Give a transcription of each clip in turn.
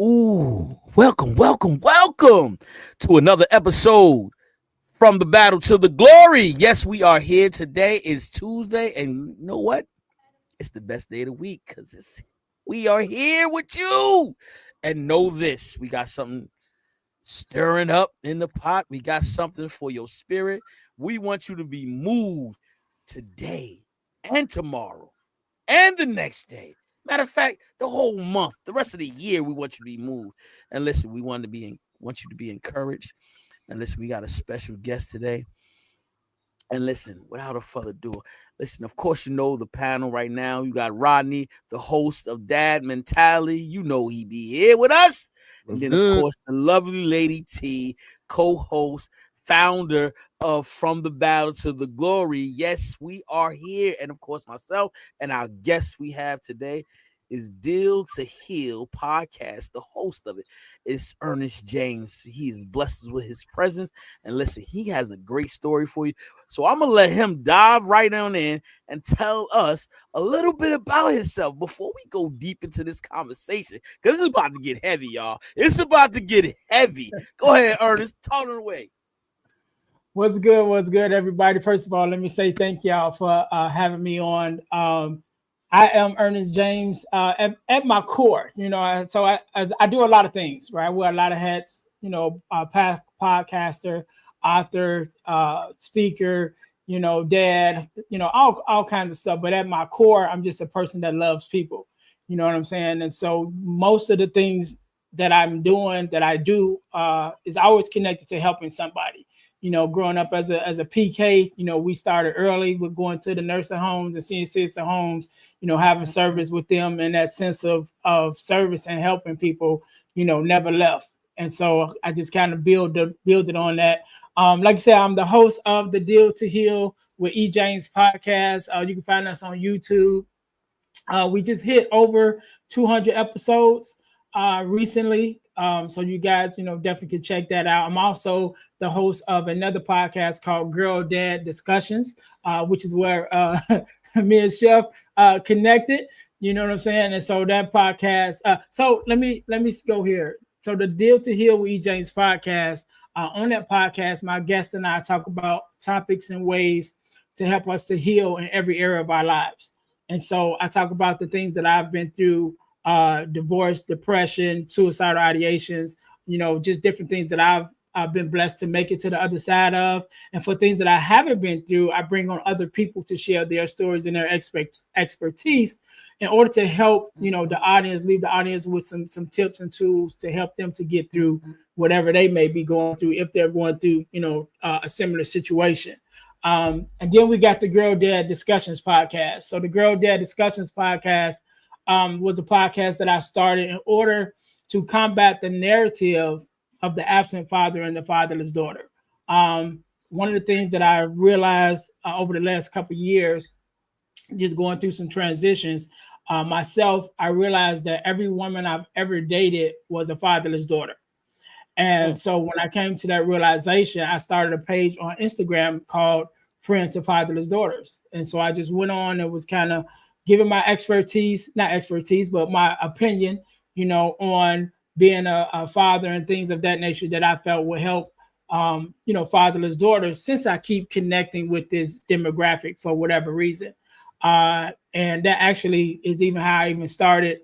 Ooh, welcome to another episode from the battle to the glory. Yes, we are here today. It's Tuesday, and you know what? It's the best day of the week because we are here with you. And know this: we got something stirring up in the pot. We got something for your spirit. We want you to be moved today and tomorrow and the next day. Matter of fact, the whole month, the rest of the year, we want you to be moved. And listen, want you to be encouraged. And listen, we got a special guest today. And listen, without a further ado, listen, of course, you know the panel right now. You got Rodney, the host of Dad Mentality. You know he be here with us. And What's then, of good? course, the lovely Lady T, co-host, founder of From the Battle to the Glory. Yes, we are here. And of course, myself and our guest we have today is Deal to Heal podcast. The host of it is Ernest James. He is blessed us with his presence. And listen, he has a great story for you. So I'm gonna let him dive right on in and tell us a little bit about himself before we go deep into this conversation. Because it's about to get heavy, y'all. It's about to get heavy. Go ahead, Ernest. Talk it away. What's good? What's good, everybody? First of all, let me say thank y'all for having me on. I am Ernest James at my core. I do a lot of things, right? I wear a lot of hats. Podcaster, author, speaker. Dad. All kinds of stuff. But at my core, I'm just a person that loves people. You know what I'm saying? And so most of the things that I'm doing, that I do, is always connected to helping somebody. Growing up as a PK, we started early with going to the nursing homes and senior citizen homes, having service with them, and that sense of service and helping people, never left. And so I just kind of build it on that. Like I said, I'm the host of the Deal to Heal with E. James podcast. You can find us on YouTube. We just hit over 200 episodes recently. So you guys, definitely can check that out. I'm also the host of another podcast called Girl Dad Discussions, which is where me and Chef connected. You know what I'm saying? And so that podcast. So let me go here. So the Deal to Heal with E. James podcast. On that podcast, my guest and I talk about topics and ways to help us to heal in every area of our lives. And so I talk about the things that I've been through, divorce, depression, suicidal ideations, just different things that I've been blessed to make it to the other side of. And for things that I haven't been through, I bring on other people to share their stories and their expertise in order to help, the audience, leave the audience with some tips and tools to help them to get through whatever they may be going through, if they're going through, a similar situation. And then we got the Girl Dad Discussions podcast. So the Girl Dad Discussions podcast was a podcast that I started in order to combat the narrative of the absent father and the fatherless daughter. One of the things that I realized over the last couple of years, just going through some transitions, myself, I realized that every woman I've ever dated was a fatherless daughter. And so when I came to that realization, I started a page on Instagram called Friends of Fatherless Daughters. And so I just went on and was kind of giving my not expertise, but my opinion, on being a father and things of that nature that I felt would help, fatherless daughters, since I keep connecting with this demographic for whatever reason. And that actually is even how I even started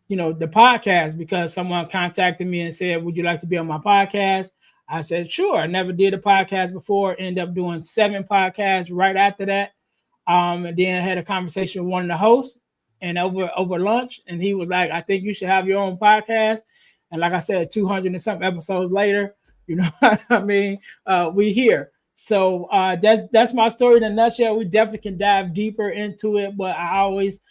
the podcast, because someone contacted me and said, would you like to be on my podcast? I said, sure. I never did a podcast before. Ended up doing 7 podcasts right after that. And then I had a conversation with one of the hosts and over lunch. And he was like, I think you should have your own podcast. And like I said, 200 and some episodes later, what I mean? We here. So that's my story in a nutshell. We definitely can dive deeper into it, but I always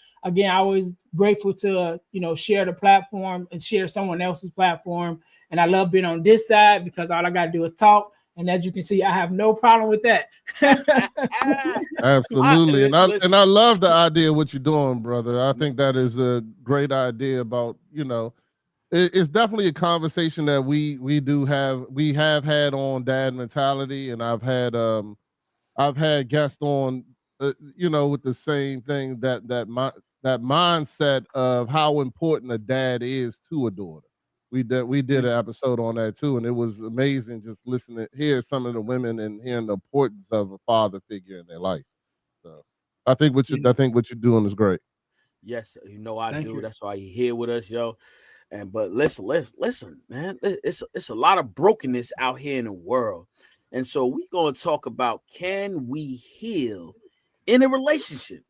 grateful to share the platform and share someone else's platform. And I love being on this side because all I got to do is talk. And as you can see, I have no problem with that. Absolutely. And I love the idea of what you're doing, brother. I think that is a great idea about, it's definitely a conversation that we have had on Dad Mentality, and I've had guests on with the same thing, that mindset of how important a dad is to a daughter. We did an episode on that too, and it was amazing just listening, hear some of the women and hearing the importance of a father figure in their life. So I think what you're doing is great. Yes, you know I Thank do. you. That's why you're here with us, yo. And but listen, man. It's a lot of brokenness out here in the world, and so we're gonna talk about, can we heal in a relationship?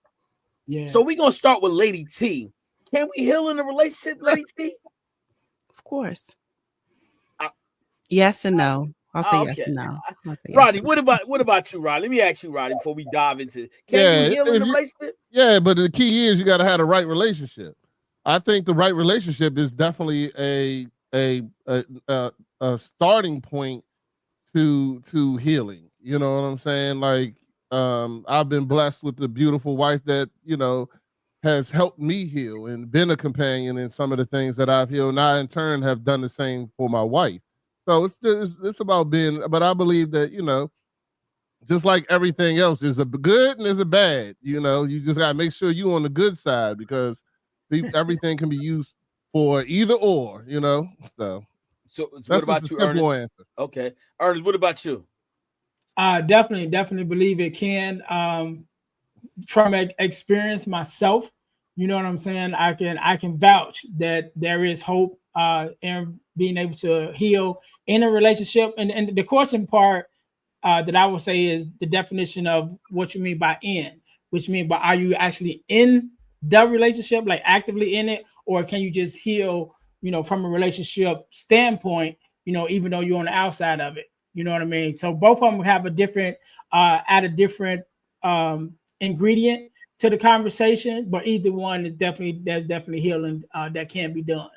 Yeah. So we're gonna start with Lady T. Can we heal in a relationship, Lady T? Of course. Yes and no. I'll say yes and no. I'll say yes Roddy, and what about you, Roddy? Let me ask you, Roddy, before we dive into, can you heal in a relationship? Yeah, but the key is you got to have the right relationship. I think the right relationship is definitely a starting point to healing. You know what I'm saying? Like, I've been blessed with a beautiful wife that, you know, has helped me heal and been a companion in some of the things that I've healed. And I in turn have done the same for my wife. So it's about being, but I believe that, you know, just like everything else, there's a good and there's a bad. You know, you just gotta make sure you on the good side, because everything can be used for either or. You know, so what about you, Ernest? Answer. Okay, Ernest, what about you? Definitely believe it can. From experience myself, you know what I'm saying? I can vouch that there is hope in being able to heal in a relationship. And the question part that I would say is the definition of what you mean by in, which means by, are you actually in the relationship, like actively in it, or can you just heal, you know, from a relationship standpoint, you know, even though you're on the outside of it, you know what I mean? So both of them have a different, add a different ingredient to the conversation, but either one is definitely healing that can be done.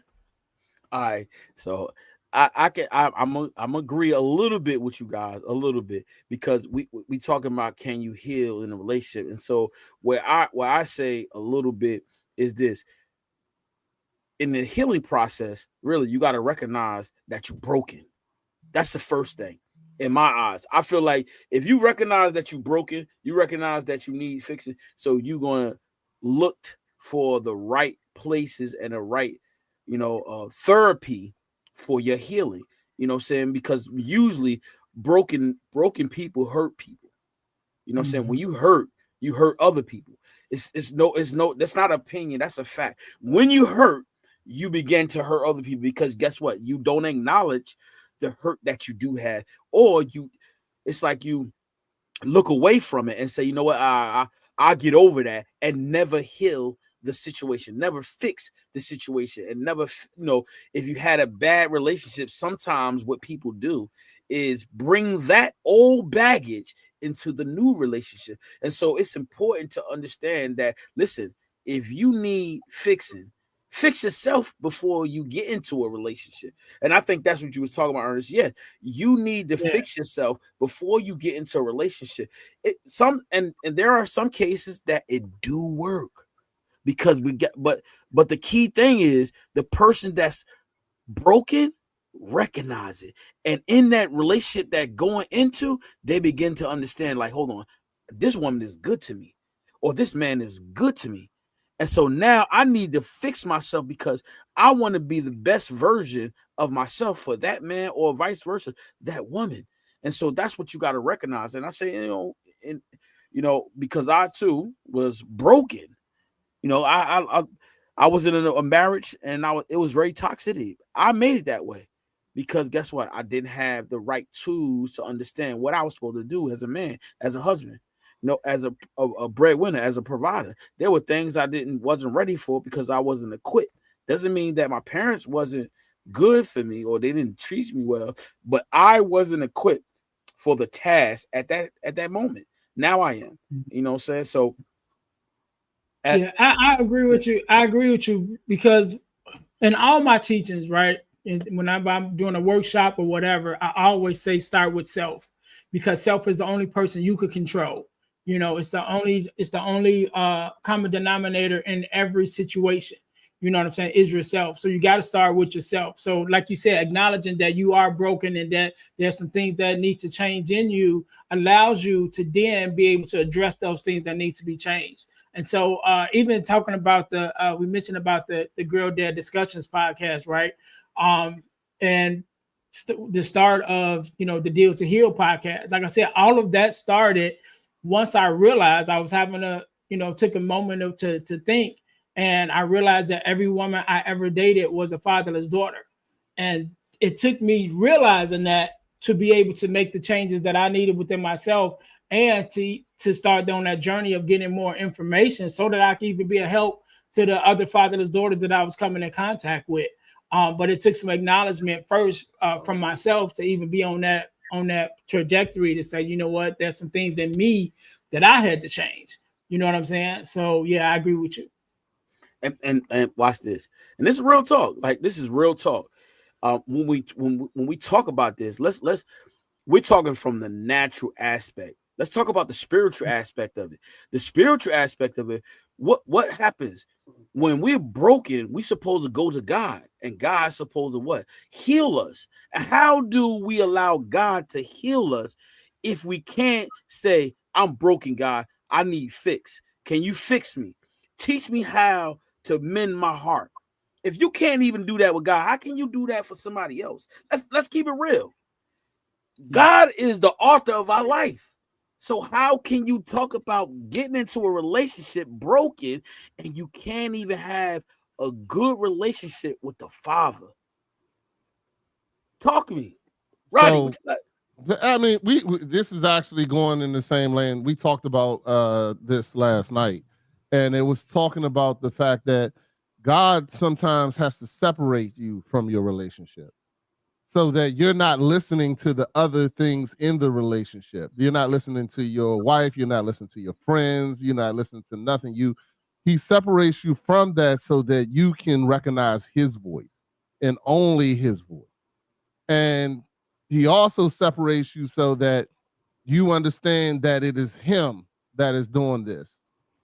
All right, so I'm agree a little bit with you guys, a little bit, because we talking about, can you heal in a relationship? And so where I say a little bit is this: in the healing process, really, you got to recognize that you're broken. That's the first thing. In my eyes, I feel like if you recognize that you're broken, you recognize that you need fixing. So you're gonna look for the right places and the right, you know, therapy for your healing. You know what I'm saying? Because usually broken people hurt people. You know what I'm saying? When you hurt other people. It's no, that's not opinion, that's a fact. When you hurt, you begin to hurt other people, because guess what? You don't acknowledge the hurt that you do have, or it's like you look away from it and say, you know what, I'll get over that, and never heal the situation, never fix the situation, and never, you know, if you had a bad relationship, sometimes what people do is bring that old baggage into the new relationship. And so it's important to understand that, listen, if you need fixing, fix yourself before you get into a relationship. And I think that's what you was talking about, Ernest. Yeah, you need to fix yourself before you get into a relationship. And there are some cases that it do work, because we get, but the key thing is the person that's broken recognize it, and in that relationship that going into, they begin to understand, like, hold on, this woman is good to me, or this man is good to me. And so now I need to fix myself, because I want to be the best version of myself for that man, or vice versa, that woman. And so that's what you got to recognize. And I say, you know, because I too was broken. You know, I was in a marriage, and it was very toxic. I made it that way because guess what? I didn't have the right tools to understand what I was supposed to do as a man, as a husband. You know, as a breadwinner, as a provider. There were things I wasn't ready for because I wasn't equipped. Doesn't mean that my parents wasn't good for me or they didn't treat me well, but I wasn't equipped for the task at that moment. Now I am. You know what I'm saying? So I agree with you. I agree with you, because in all my teachings, right, and whenever I'm doing a workshop or whatever, I always say start with self, because self is the only person you could control. You know, it's the only common denominator in every situation. You know what I'm saying? Is yourself. So you got to start with yourself. So like you said, acknowledging that you are broken and that there's some things that need to change in you allows you to then be able to address those things that need to be changed. And so even talking about we mentioned about the Girl Dad Discussions podcast, right? And the start of, the Deal to Heal podcast. Like I said, all of that started once I realized I was having took a moment to think, and I realized that every woman I ever dated was a fatherless daughter. And it took me realizing that to be able to make the changes that I needed within myself, and to start on that journey of getting more information so that I could even be a help to the other fatherless daughters that I was coming in contact with. But it took some acknowledgement first from myself to even be on that trajectory to say, you know what, there's some things in me that I had to change. You know what I'm saying? So yeah, I agree with you. And watch this. And this is real talk. Like, this is real talk. When we talk about this, we're talking from the natural aspect. Let's talk about the spiritual aspect of it. The spiritual aspect of it. What happens when we're broken? We're supposed to go to God, and God's supposed to what? Heal us. And how do we allow God to heal us if we can't say, I'm broken, God, I need fix. Can you fix me? Teach me how to mend my heart. If you can't even do that with God, how can you do that for somebody else? Let's keep it real. God is the author of our life. So how can you talk about getting into a relationship broken and you can't even have a good relationship with the Father? Talk to me, Rodney. So, I mean, we this is actually going in the same lane. We talked about this last night, and it was talking about the fact that God sometimes has to separate you from your relationship, so that you're not listening to the other things in the relationship. You're not listening to your wife. You're not listening to your friends. You're not listening to nothing. He separates you from that so that you can recognize his voice and only his voice. And he also separates you so that you understand that it is him that is doing this.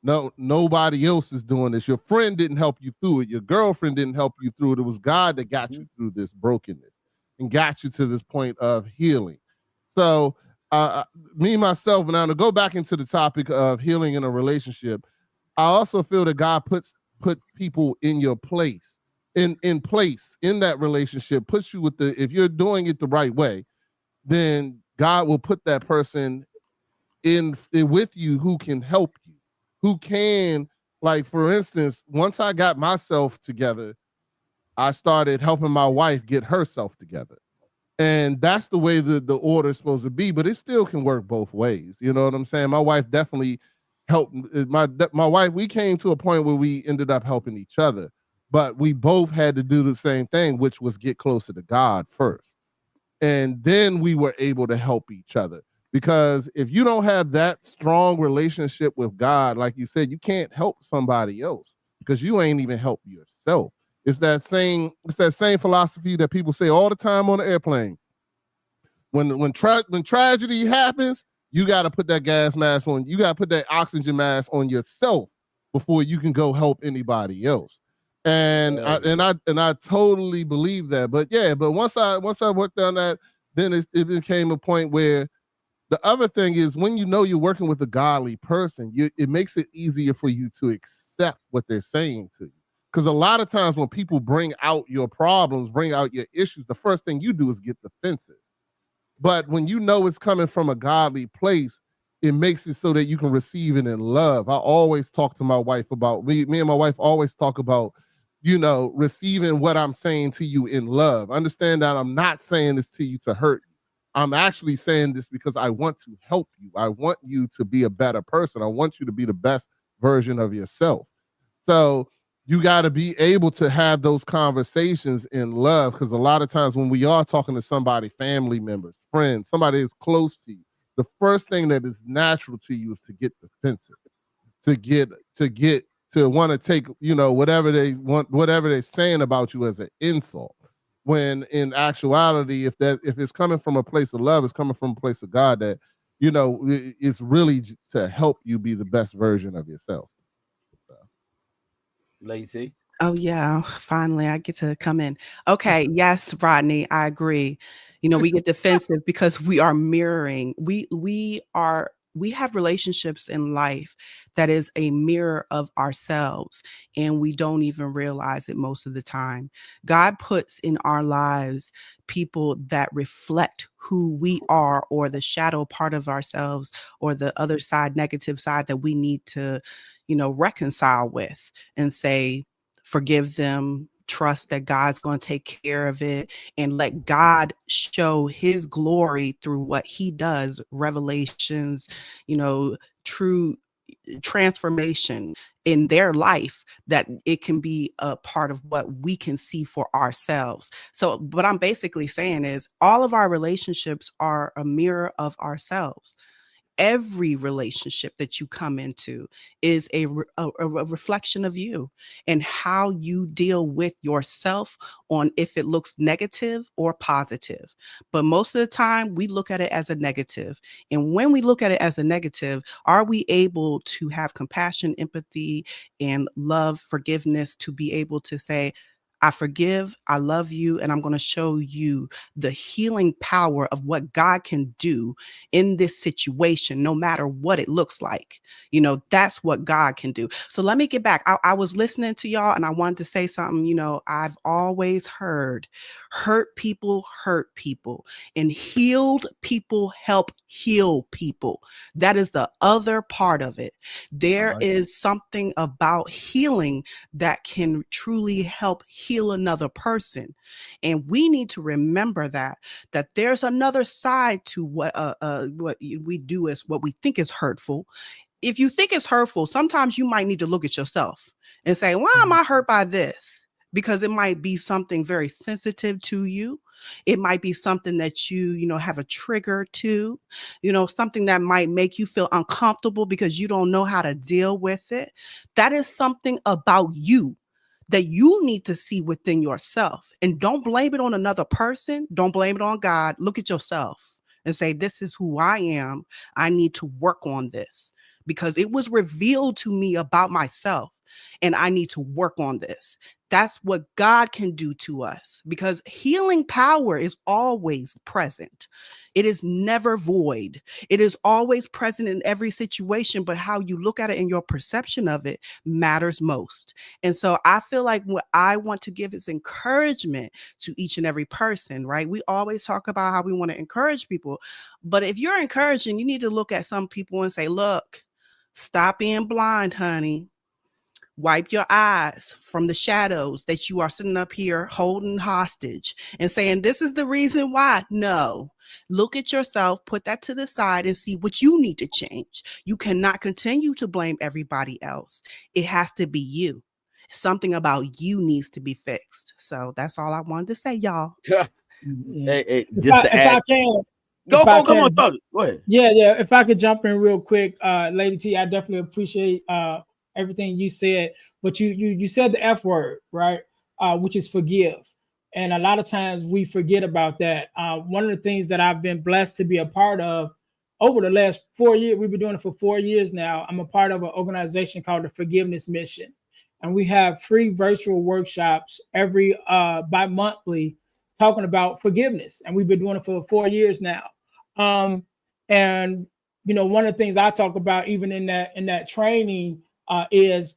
No, nobody else is doing this. Your friend didn't help you through it. Your girlfriend didn't help you through it. It was God that got you through this brokenness and got you to this point of healing. So me, myself, and now to go back into the topic of healing in a relationship, I also feel that God put people in your place, in place in that relationship, puts you with if you're doing it the right way, then God will put that person in with you who can help you, who can, like, for instance, once I got myself together, I started helping my wife get herself together. And that's the way the order is supposed to be, but it still can work both ways. You know what I'm saying? My wife definitely helped. My wife, we came to a point where we ended up helping each other, but we both had to do the same thing, which was get closer to God first. And then we were able to help each other. Because if you don't have that strong relationship with God, like you said, you can't help somebody else because you ain't even help yourself. It's that same philosophy that people say all the time on the airplane. When tragedy happens, you got to put that gas mask on. You got to put that oxygen mask on yourself before you can go help anybody else. And I totally believe that. But yeah, but once I worked on that, then it became a point where the other thing is when you know you're working with a godly person, it makes it easier for you to accept what they're saying to you. Because a lot of times when people bring out your problems, bring out your issues, the first thing you do is get defensive. But when you know it's coming from a godly place, it makes it so that you can receive it in love. I always talk to my wife about, me and my wife always talk about, receiving what I'm saying to you in love. Understand that I'm not saying this to you to hurt you. I'm actually saying this because I want to help you. I want you to be a better person. I want you to be the best version of yourself. So you got to be able to have those conversations in love, because a lot of times when we are talking to somebody, family members, friends, somebody is close to you, the first thing that is natural to you is to get defensive, to want to take, whatever they want, whatever they're saying about you as an insult. When in actuality, if it's coming from a place of love, it's coming from a place of God that, it's really to help you be the best version of yourself. Lacey. Oh yeah, finally I get to come in. Okay, yes, Rodney, I agree. We get defensive because we are mirroring. We are we have relationships in life that is a mirror of ourselves, and we don't even realize it most of the time. God puts in our lives people that reflect who we are, or the shadow part of ourselves, or the other side, negative side, that we need to, reconcile with and say, forgive them, trust that God's going to take care of it, and let God show his glory through what he does, revelations, true transformation in their life, that it can be a part of what we can see for ourselves. So what I'm basically saying is all of our relationships are a mirror of ourselves. Every relationship that you come into is a reflection of you and how you deal with yourself, on if it looks negative or positive. But most of the time we look at it as a negative. And when we look at it as a negative, are we able to have compassion, empathy, and love, forgiveness, to be able to say, I forgive, I love you, and I'm going to show you the healing power of what God can do in this situation, no matter what it looks like. That's what God can do. So let me get back. I was listening to y'all and I wanted to say something. I've always heard hurt people, and healed people help heal people. That is the other part of it. There is something about healing that can truly help heal another person. And we need to remember that there's another side to what we do is what we think is hurtful. If you think it's hurtful, sometimes you might need to look at yourself and say, why am I hurt by this? Because it might be something very sensitive to you. It might be something that you have a trigger to, something that might make you feel uncomfortable because you don't know how to deal with it. That is something about you that you need to see within yourself. And don't blame it on another person. Don't blame it on God. Look at yourself and say, this is who I am. I need to work on this because it was revealed to me about myself, and I need to work on this. That's what God can do to us, because healing power is always present. It is never void. It is always present in every situation, but how you look at it and your perception of it matters most. And so I feel like what I want to give is encouragement to each and every person, right? We always talk about how we want to encourage people, but if you're encouraging, you need to look at some people and say, look, stop being blind, honey. Wipe your eyes from the shadows that you are sitting up here holding hostage and saying, this is the reason why. No, look at yourself, put that to the side and see what you need to change. You cannot continue to blame everybody else. It has to be you. Something about you needs to be fixed. So that's all I wanted to say, y'all. Hey, just to add. Go on, go ahead. Yeah. If I could jump in real quick, Lady T, I definitely appreciate everything you said, but you said the F word, right? Which is forgive. And a lot of times we forget about that. One of the things that I've been blessed to be a part of over the last 4 years, we've been doing it for 4 years now. I'm a part of an organization called the Forgiveness Mission. And we have free virtual workshops every bi-monthly talking about forgiveness. And we've been doing it for 4 years now. And one of the things I talk about even in that training is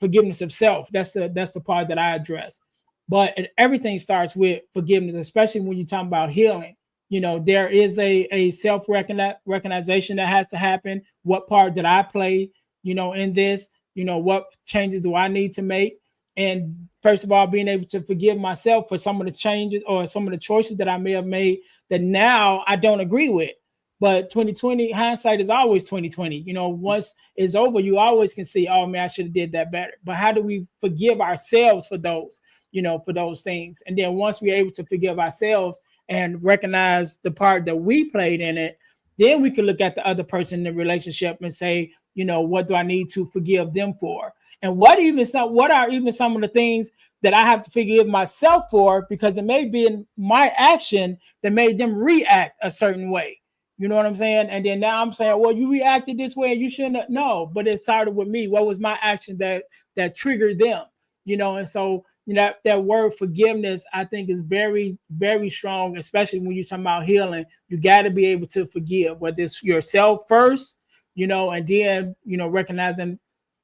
forgiveness of self. That's the part that I address. But everything starts with forgiveness, especially when you're talking about healing. There is a self-recognition that has to happen. What part did I play, in this? What changes do I need to make? And first of all, being able to forgive myself for some of the changes or some of the choices that I may have made that now I don't agree with. But 2020 hindsight is always 2020. Once it's over, you always can see, oh man, I should have did that better. But how do we forgive ourselves for those, for those things? And then once we're able to forgive ourselves and recognize the part that we played in it, then we can look at the other person in the relationship and say, what do I need to forgive them for? And what are even some of the things that I have to forgive myself for, because it may be in my action that made them react a certain way. You know what I'm saying? And then now I'm saying, well, you reacted this way and you shouldn't have. No, but it started with me. What was my action that triggered them? And so that word forgiveness, I think, is very, very strong, especially when you're talking about healing. You got to be able to forgive, whether it's yourself first, you know, and then, you know, recognizing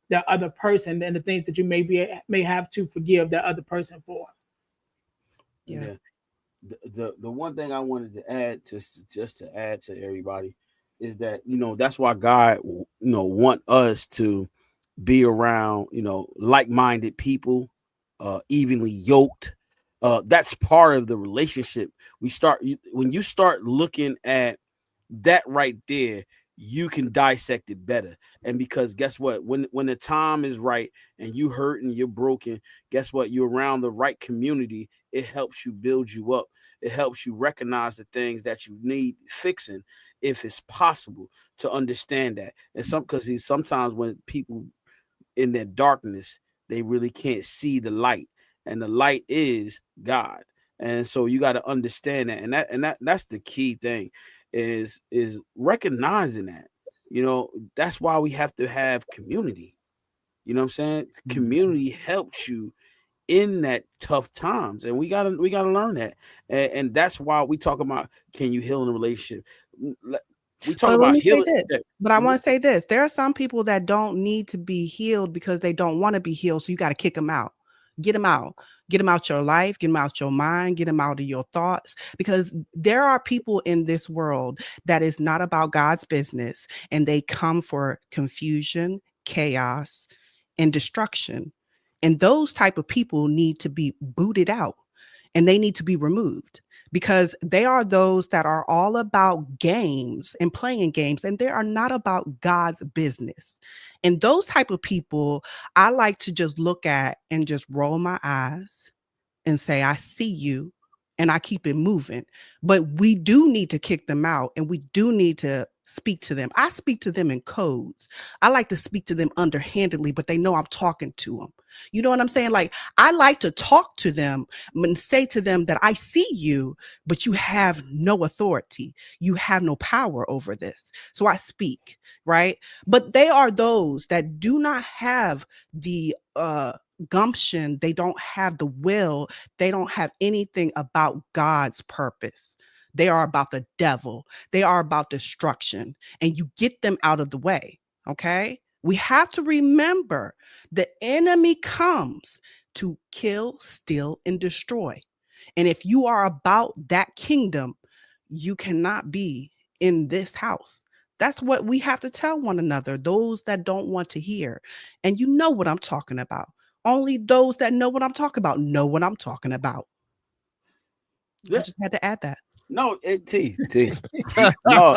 the other person and the things that you may have to forgive that other person for. Yeah. The one thing I wanted to add, just to add to everybody, is that, you know, that's why God, you know, want us to be around, you know, like-minded people, evenly yoked. That's part of the relationship. When you start looking at that right there, you can dissect it better. And because guess what, when the time is right and you hurt and you're broken, guess what, you're around the right community. It helps you build you up. It helps you recognize the things that you need fixing, if it's possible to understand that. And because sometimes when people in their darkness, they really can't see the light, and the light is God. And so you got to understand that, and that's the key thing, is recognizing that. You know, that's why we have to have community. You know what I'm saying? Community helps you in that tough times, and we gotta learn that. And that's why we talk about, can you heal in a relationship? We talk But let about me say healing. this. But I want to say this. There are some people that don't need to be healed because they don't want to be healed. So you got to kick them out. Get them out. Get them out your life. Get them out your mind. Get them out of your thoughts. Because there are people in this world that is not about God's business, and they come for confusion, chaos, and destruction. And those type of people need to be booted out, and they need to be removed, because they are those that are all about games and playing games, and they are not about God's business. And those type of people, I like to just look at and just roll my eyes and say, I see you, and I keep it moving. But we do need to kick them out, and we do need to speak to them. I speak to them in codes. I like to speak to them underhandedly, but they know I'm talking to them. You know what I'm saying? Like, I like to talk to them and say to them that I see you, but you have no authority. You have no power over this. So I speak, right? But they are those that do not have the gumption. They don't have the will. They don't have anything about God's purpose. They are about the devil. They are about destruction. And you get them out of the way. Okay? We have to remember the enemy comes to kill, steal, and destroy. And if you are about that kingdom, you cannot be in this house. That's what we have to tell one another, those that don't want to hear. And you know what I'm talking about. Only those that know what I'm talking about know what I'm talking about. I just had to add that. No, T. No.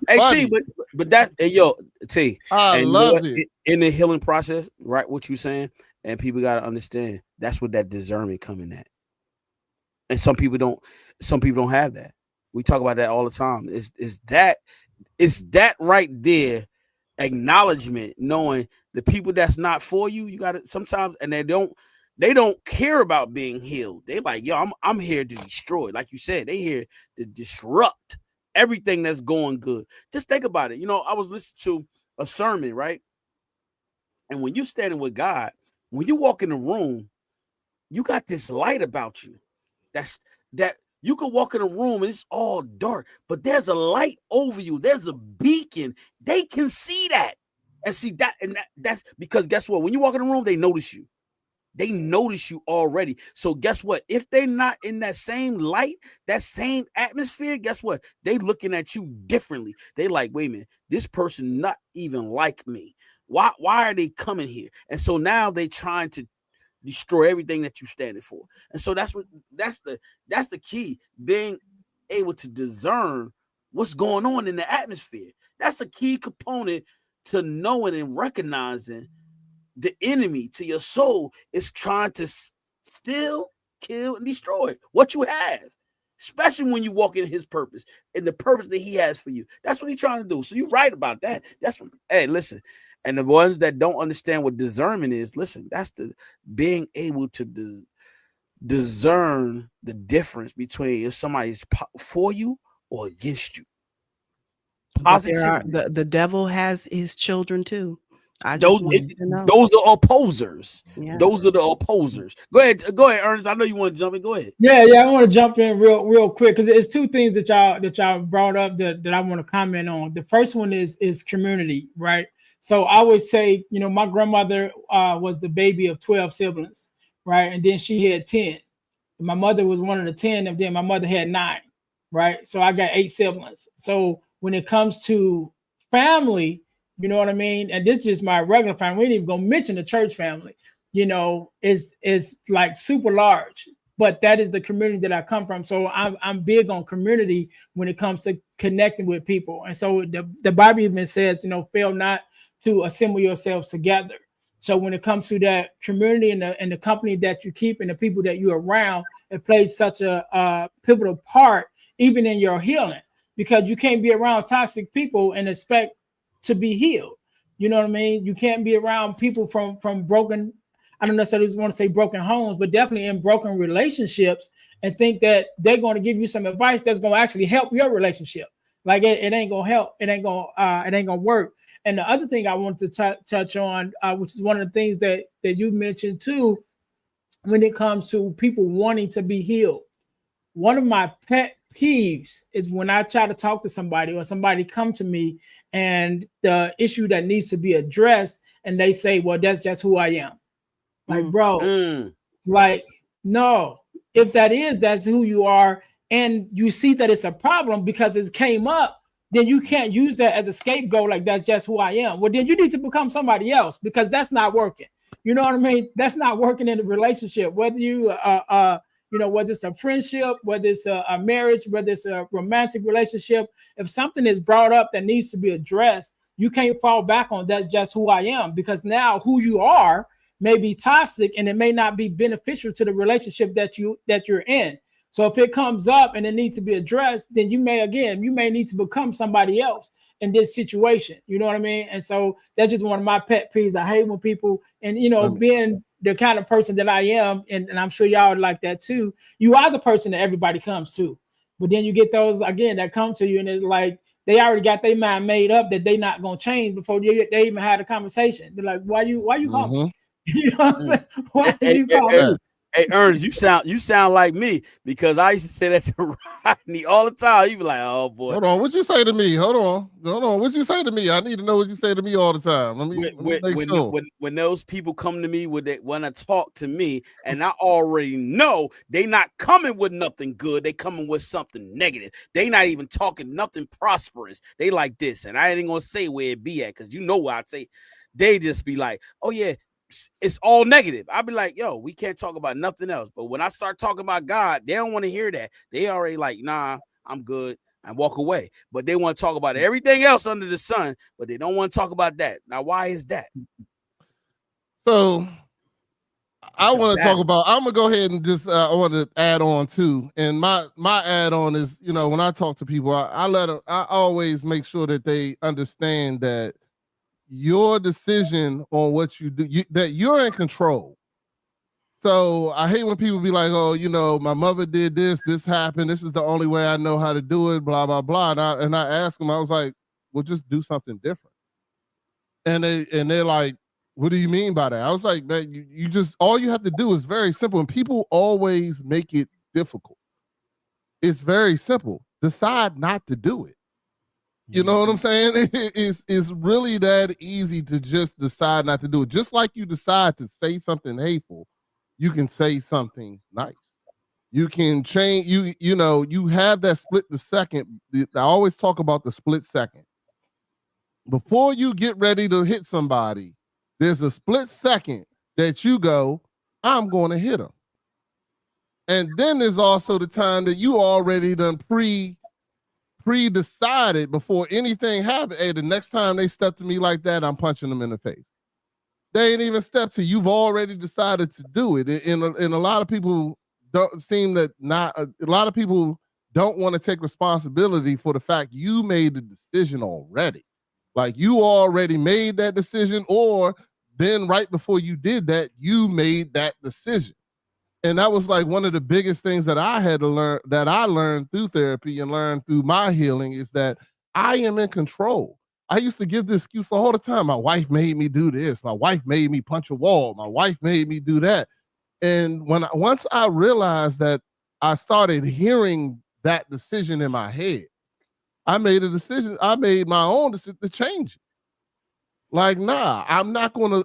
Hey, T, but that, yo, T. I love it. In the healing process, right? What you saying, and people got to understand, that's what that discernment coming at. And some people don't have that. We talk about that all the time. Is that right there, acknowledgement, knowing the people that's not for you, you got to sometimes, and they don't care about being healed. They like, yo, I'm here to destroy. Like you said, they here to disrupt everything that's going good. Just think about it. You know, I was listening to a sermon, right? And when you're standing with God, when you walk in the room, you got this light about you. That you can walk in a room and it's all dark, but there's a light over you. There's a beacon. They can see that. And see that, and that's because guess what? When you walk in the room, they notice you. They notice you already. So guess what? If they're not in that same light, that same atmosphere, guess what? They looking at you differently. They like, wait a minute, this person not even like me. Why are they coming here? And so now they trying to destroy everything that you're standing for. And so that's the key, being able to discern what's going on in the atmosphere. That's a key component to knowing and recognizing the enemy to your soul is trying to steal, kill, and destroy what you have, especially when you walk in his purpose and the purpose that he has for you. That's what he's trying to do. So you're right about that. That's what, hey, listen. And the ones that don't understand what discernment is, listen, that's the being able to discern the difference between if somebody's for you or against you. Positivity. The devil has his children too. I Those just want you to know. those are opposers. Yeah. Those are the opposers. Go ahead, Ernest. I know you want to jump in. Go ahead. Yeah, I want to jump in real quick because it's two things that y'all brought up that I want to comment on. The first one is community, right? So I always say, my grandmother was the baby of 12 siblings, right? And then she had 10. My mother was one of the 10, and then my mother had 9, right? So I got 8 siblings. So when it comes to family, you know what I mean? And this is just my regular family. We ain't even gonna mention the church family, is like super large. But that is the community that I come from. So I'm big on community when it comes to connecting with people. And so the Bible even says, fail not to assemble yourselves together. So when it comes to that community and the company that you keep and the people that you're around, it plays such a pivotal part even in your healing, because you can't be around toxic people and expect to be healed. You know what I mean? You can't be around people from broken, I don't necessarily want to say broken homes, but definitely in broken relationships, and think that they're going to give you some advice that's going to actually help your relationship. Like it ain't going to help. It ain't going to work. And the other thing I wanted to touch on, which is one of the things that you mentioned too, when it comes to people wanting to be healed. One of my pet peeves is when I try to talk to somebody or somebody come to me and the issue that needs to be addressed, and they say, well, that's just who I am. Like, bro, like, no, if that's who you are, and you see that it's a problem because it came up, then you can't use that as a scapegoat. Like, that's just who I am. Well, then you need to become somebody else, because that's not working. You know what I mean? That's not working in a relationship. Whether you, whether it's a friendship, whether it's a marriage, whether it's a romantic relationship, if something is brought up that needs to be addressed, you can't fall back on that just who I am, because now who you are may be toxic and it may not be beneficial to the relationship that you're in. So if it comes up and it needs to be addressed, then you may need to become somebody else in this situation. You know what I mean? And so that's just one of my pet peeves. I hate when people, and being the kind of person that I am, and I'm sure y'all are like that too, you are the person that everybody comes to. But then you get those again that come to you and it's like they already got their mind made up that they're not gonna change before they even had a conversation. They're like, why you call me? You know what I'm saying? Why did you call me? Hey, Ernest, you sound like me, because I used to say that to Rodney all the time. He be like, "Oh boy, hold on, what you say to me? Hold on, what you say to me? I need to know what you say to me all the time." When those people come to me when they want to talk to me, and I already know they not coming with nothing good, they coming with something negative. They not even talking nothing prosperous. They like this, and I ain't gonna say where it be at, because you know what I'd say. They just be like, "Oh yeah, it's all negative." I'll be like, yo, we can't talk about nothing else. But when I start talking about God, they don't want to hear that. They already like, nah, I'm good, and walk away. But they want to talk about everything else under the sun, but they don't want to talk about that. Now, why is that? So I want to talk about, I'm gonna go ahead and just I want to add on too. And my add on is, when I talk to people, I always make sure that they understand that your decision on what you do, that you're in control. So I hate when people be like, oh, my mother did this happened, this is the only way I know how to do it, blah, blah, blah. And I asked them, I was like, well, just do something different. And they're like, what do you mean by that? I was like, man, you just, all you have to do is very simple. And people always make it difficult. It's very simple. Decide not to do it. You know what I'm saying? It's really that easy to just decide not to do it. Just like you decide to say something hateful, you can say something nice. You can change, you have that split the second. I always talk about the split second. Before you get ready to hit somebody, there's a split second that you go, I'm going to hit them. And then there's also the time that you already done pre-decided before anything happened. Hey, the next time they step to me like that, I'm punching them in the face. They ain't even stepped to you. You've already decided to do it. And a lot of people don't seem that not a lot of people don't want to take responsibility for the fact you made the decision already. Like you already made that decision, or then right before you did that, you made that decision. And that was like one of the biggest things that I had to learn, that I learned through therapy and learned through my healing, is that I am in control. I used to give this excuse all the time. My wife made me do this. My wife made me punch a wall. My wife made me do that. And once I realized that, I started hearing that decision in my head. I made a decision. I made my own decision to change it. Like, nah, I'm not gonna,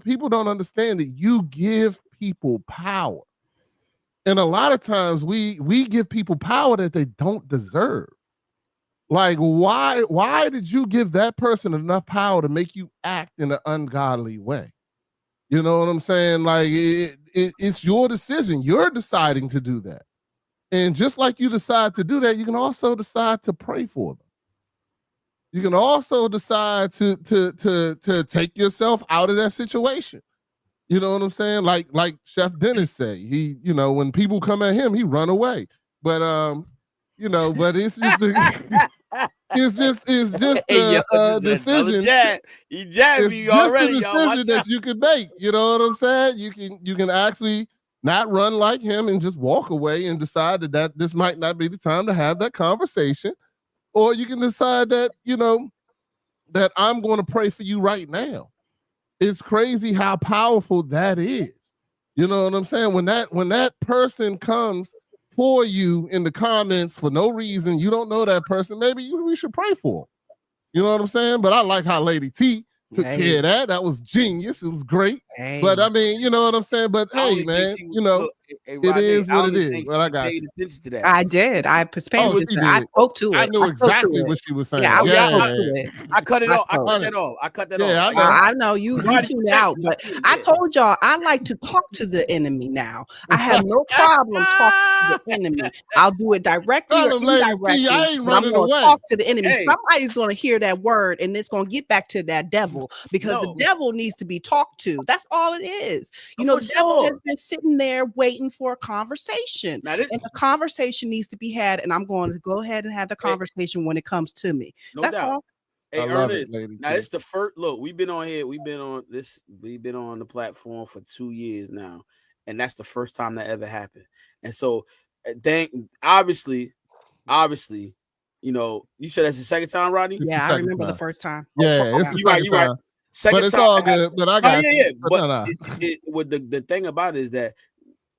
people don't understand that you give people power. And a lot of times we give people power that they don't deserve. Like, why did you give that person enough power to make you act in an ungodly way? You know what I'm saying? Like, it's your decision. You're deciding to do that. And just like you decide to do that, you can also decide to pray for them. You can also decide to take yourself out of that situation. You know what I'm saying? Like Chef Dennis say, he, you know, when people come at him, he run away. But you know, but it's just it's just a decision. He jabbed me already. It's just a decision that you can make. You know what I'm saying? You can actually not run like him and just walk away and decide that this might not be the time to have that conversation. Or you can decide that, you know, that I'm going to pray for you right now. It's crazy how powerful that is. You know what I'm saying? When that person comes for you in the comments for no reason, you don't know that person, maybe we should pray for them. You know what I'm saying? But I like how Lady T took care of that. That was genius. It was great. But I mean, you know what I'm saying? But hey, man, you know, it is what it is. What I got. I did. I paid attention. I spoke to it. I knew exactly what she was saying. Yeah, I cut it off. I cut that off. I know you tuned out, but I told y'all I like to talk to the enemy now. I have no problem talking to the enemy. I'll do it directly or indirectly. I'm going to talk to the enemy. Somebody's going to hear that word and it's going to get back to that devil, because the devil needs to be talked to. That's all it is. You know, the devil has been sitting there waiting for a conversation, and the conversation needs to be had, and I'm going to go ahead and have the conversation when it comes to me. That's all. Hey, Ernest, now it's the first look. We've been on here. We've been on the platform for 2 years now, and that's the first time that ever happened. And so, obviously, you know, you said that's the second time, Rodney. Yeah, I remember the first time. Yeah, you're right. Second but it's time all good. But I got But the thing about it is that,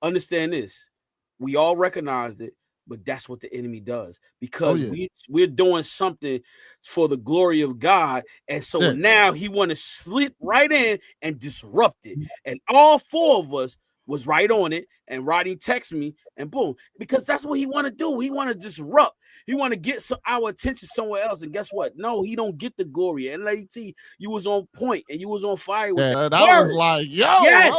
understand this, we all recognized it, but that's what the enemy does, because we're doing something for the glory of God, and so now he want to slip right in and disrupt it, and all four of us was right on it, and Rodney texted me, and boom, because that's what he want to do. He want to disrupt. He want to get our attention somewhere else, and guess what? No, he don't get the glory. And LAT, you was on point, and you was on fire with that. I was like, yo, yes,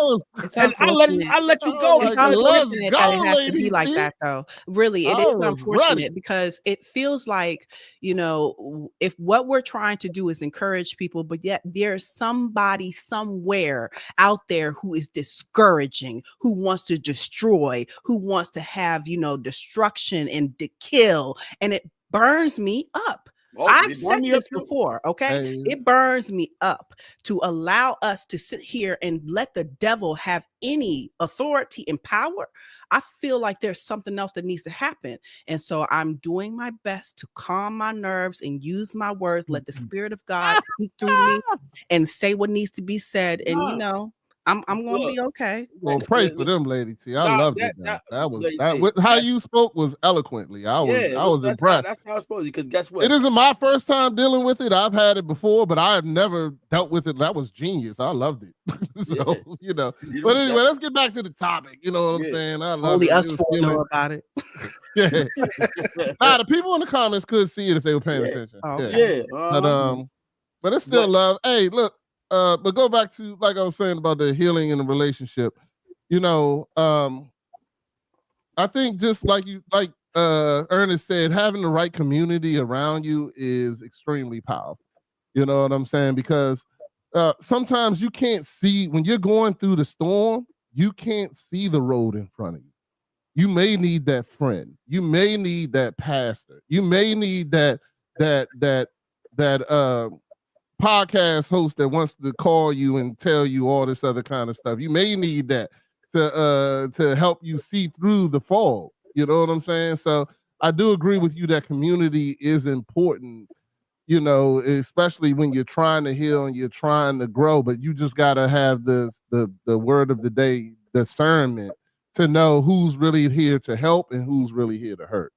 and I let you go. It's unfortunate that it has to be like that, though. Really, it is unfortunate because it feels like, you know, if what we're trying to do is encourage people, but yet there's somebody somewhere out there who is discouraging, who wants to destroy, who wants to have, you know, destruction and to kill, and it burns me up. I've said this before, okay? It burns me up to allow us to sit here and let the devil have any authority and power. I feel like there's something else that needs to happen. And so I'm doing my best to calm my nerves and use my words, let the Spirit of God speak through me and say what needs to be said. And, you know, I'm going to be okay. Well, pray for them, Lady T. I loved it. That was how you spoke was eloquently. I was impressed. That's how it's supposed to be, because guess what? It isn't my first time dealing with it. I've had it before, but I've never dealt with it. That was genius. I loved it. So, you know. But anyway, let's get back to the topic. You know what I'm saying? I love Only us four know about it. The people in the comments could see it if they were paying attention. But it's still love. Hey, look. But go back to, like I was saying about the healing in the relationship, you know, I think just like Ernest said, having the right community around you is extremely powerful. You know what I'm saying? Because sometimes you can't see, when you're going through the storm, you can't see the road in front of you. You may need that friend. You may need that pastor. You may need that podcast host that wants to call you and tell you all this other kind of stuff. You may need that to help you see through the fog. You know what I'm saying? So I do agree with you that community is important. you know, especially when you're trying to heal and you're trying to grow, but you just got to have the word of the day discernment to know who's really here to help and who's really here to hurt.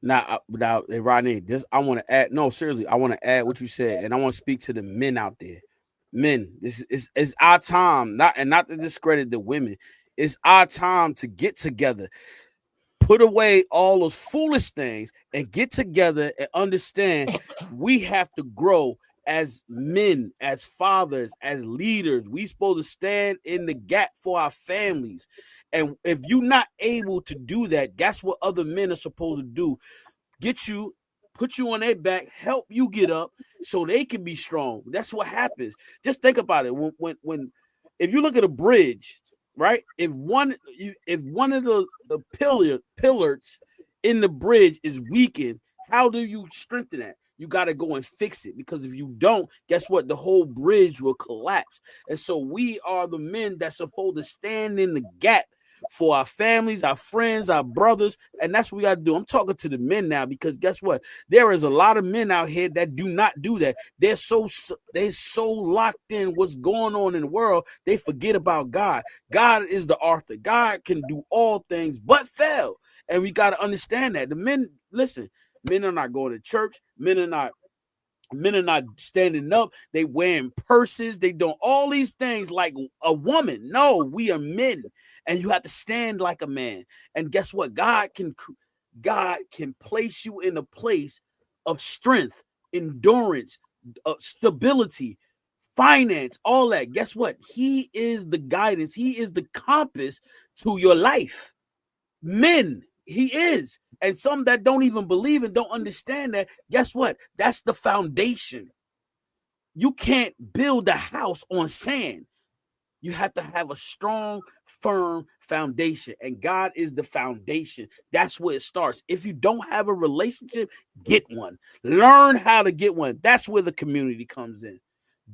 Now, Rodney, this I want to add. No, seriously, I want to add what you said, and I want to speak to the men out there. Men, this is our time, not to discredit the women. It's our time to get together, put away all those foolish things, and get together and understand we have to grow as men, as fathers, as leaders. We supposed to stand in the gap for our families. And if you're not able to do that, that's what other men are supposed to do. Put you on their back, help you get up so they can be strong. That's what happens. Just think about it. When if you look at a bridge, right? If one of the pillars in the bridge is weakened, how do you strengthen that? You got to go and fix it, because if you don't, guess what? The whole bridge will collapse. And so we are the men that's supposed to stand in the gap for our families, our friends, our brothers, and that's what we got to do. I'm talking to the men now, because guess what? There is a lot of men out here that do not do that. They're so locked in what's going on in the world, they forget about God. God is the author. God can do all things but fail, and we got to understand that. The men, listen, men are not going to church. Men are not standing up. They wearing purses. They doing all these things like a woman. No, we are men, and you have to stand like a man. And guess what? God can place you in a place of strength, endurance, stability, finance, all that. Guess what? He is the guidance. He is the compass to your life. Men, he is. And some that don't even believe and don't understand that, guess what? That's the foundation. You can't build a house on sand. You have to have a strong, firm foundation, and God is the foundation. That's where it starts. If you don't have a relationship, get one. Learn how to get one. That's where the community comes in.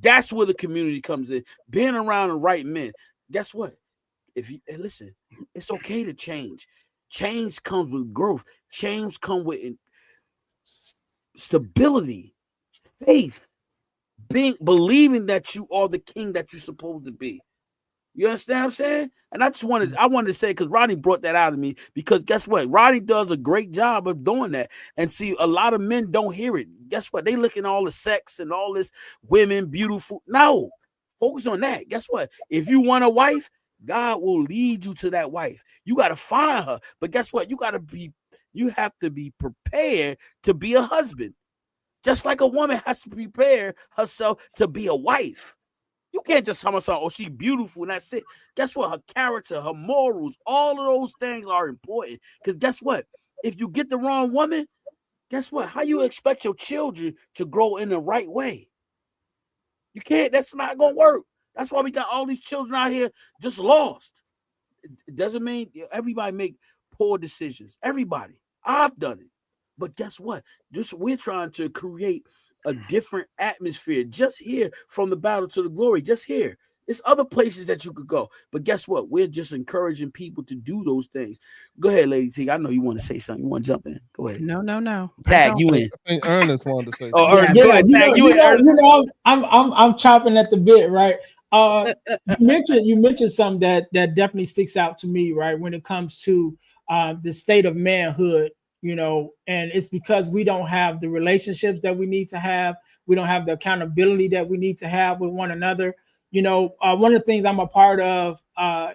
That's where the community comes in. Being around the right men. Guess what? Listen, it's okay to change. Change comes with growth. Change comes with stability, faith, believing that you are the king that you're supposed to be. You understand what I'm saying? And I wanted to say, because Rodney brought that out of me, because guess what? Rodney does a great job of doing that. And see, a lot of men don't hear it. Guess what? They look at all the sex and all this women, beautiful. No, focus on that. Guess what? If you want a wife, God will lead you to that wife. You got to find her. But guess what? You have to be prepared to be a husband. Just like a woman has to prepare herself to be a wife. You can't just tell myself, oh, she's beautiful and that's it. Guess what? Her character, her morals, all of those things are important. Because guess what? If you get the wrong woman, guess what? How you expect your children to grow in the right way? You can't. That's not going to work. That's why we got all these children out here just lost. It doesn't mean everybody make poor decisions. Everybody. I've done it. But guess what? We're trying to create a different atmosphere just here from the battle to the glory. Just here. There's other places that you could go. But guess what? We're just encouraging people to do those things. Go ahead, Lady T. I know you want to say something. You want to jump in. Go ahead. No. Tag you in. I think Ernest wanted to say Oh, something. Ernest, go ahead. Tag you in, Ernest. I'm chopping at the bit, right? You mentioned something that definitely sticks out to me, right? When it comes to the state of manhood, you know, and it's because we don't have the relationships that we need to have. We don't have the accountability that we need to have with one another. You know, one of the things I'm a part of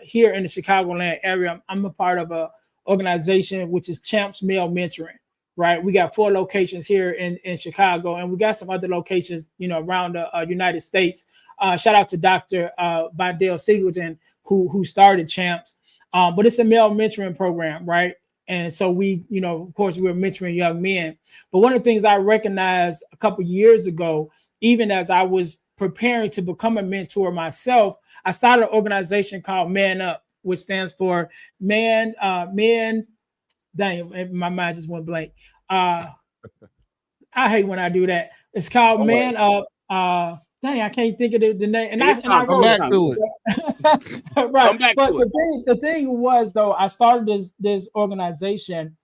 here in the Chicagoland area, I'm a part of a organization which is Champs Male Mentoring, right? We got 4 locations here in Chicago, and we got some other locations, you know, around the United States. Shout out to Dr. Vidal Singleton, who started Champs. But it's a male mentoring program, right? And so we, you know, of course, we're mentoring young men. But one of the things I recognized a couple of years ago, even as I was preparing to become a mentor myself, I started an organization called Man Up, which stands for men. Dang, my mind just went blank. I hate when I do that. It's called Man Up. Dang, I can't think of the name. And I Come back to it. Right. But the thing was, though, I started this organization,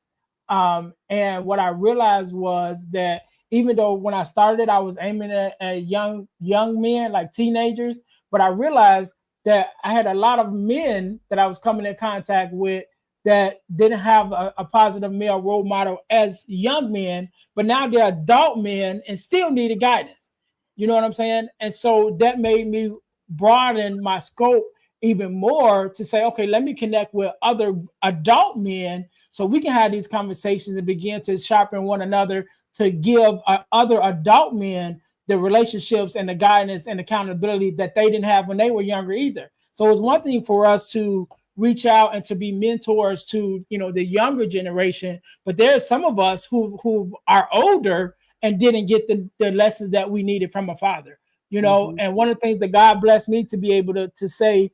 and what I realized was that even though when I started, I was aiming at young men, like teenagers, but I realized that I had a lot of men that I was coming in contact with that didn't have a positive male role model as young men, but now they're adult men and still needed guidance. You know what I'm saying? And so that made me broaden my scope even more to say, okay, let me connect with other adult men so we can have these conversations and begin to sharpen one another to give other adult men the relationships and the guidance and accountability that they didn't have when they were younger either. So it's one thing for us to reach out and to be mentors to, you know, the younger generation, but there's some of us who are older and didn't get the lessons that we needed from a father, you know. Mhm. And one of the things that God blessed me to be able to say,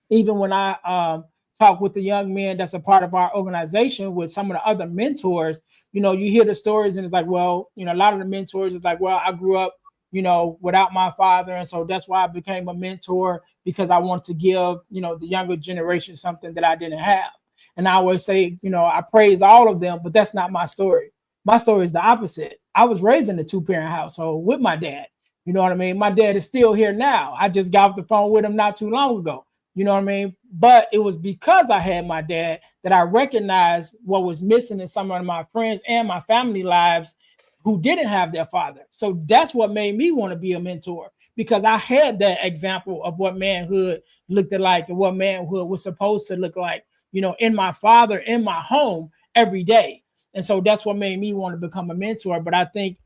even when I talk with the young men that's a part of our organization with some of the other mentors, you know, you hear the stories and it's like, well, you know, a lot of the mentors is like, well, I grew up, you know, without my father. And so that's why I became a mentor, because I want to give, you know, the younger generation something that I didn't have. And I always say, you know, I praise all of them, but that's not my story. My story is the opposite. I was raised in a 2-parent household with my dad. You know what I mean? My dad is still here now. I just got off the phone with him not too long ago. You know what I mean? But it was because I had my dad that I recognized what was missing in some of my friends and my family lives who didn't have their father. So that's what made me want to be a mentor, because I had that example of what manhood looked like and what manhood was supposed to look like, you know, in my father, in my home every day. And so that's what made me want to become a mentor. But I think,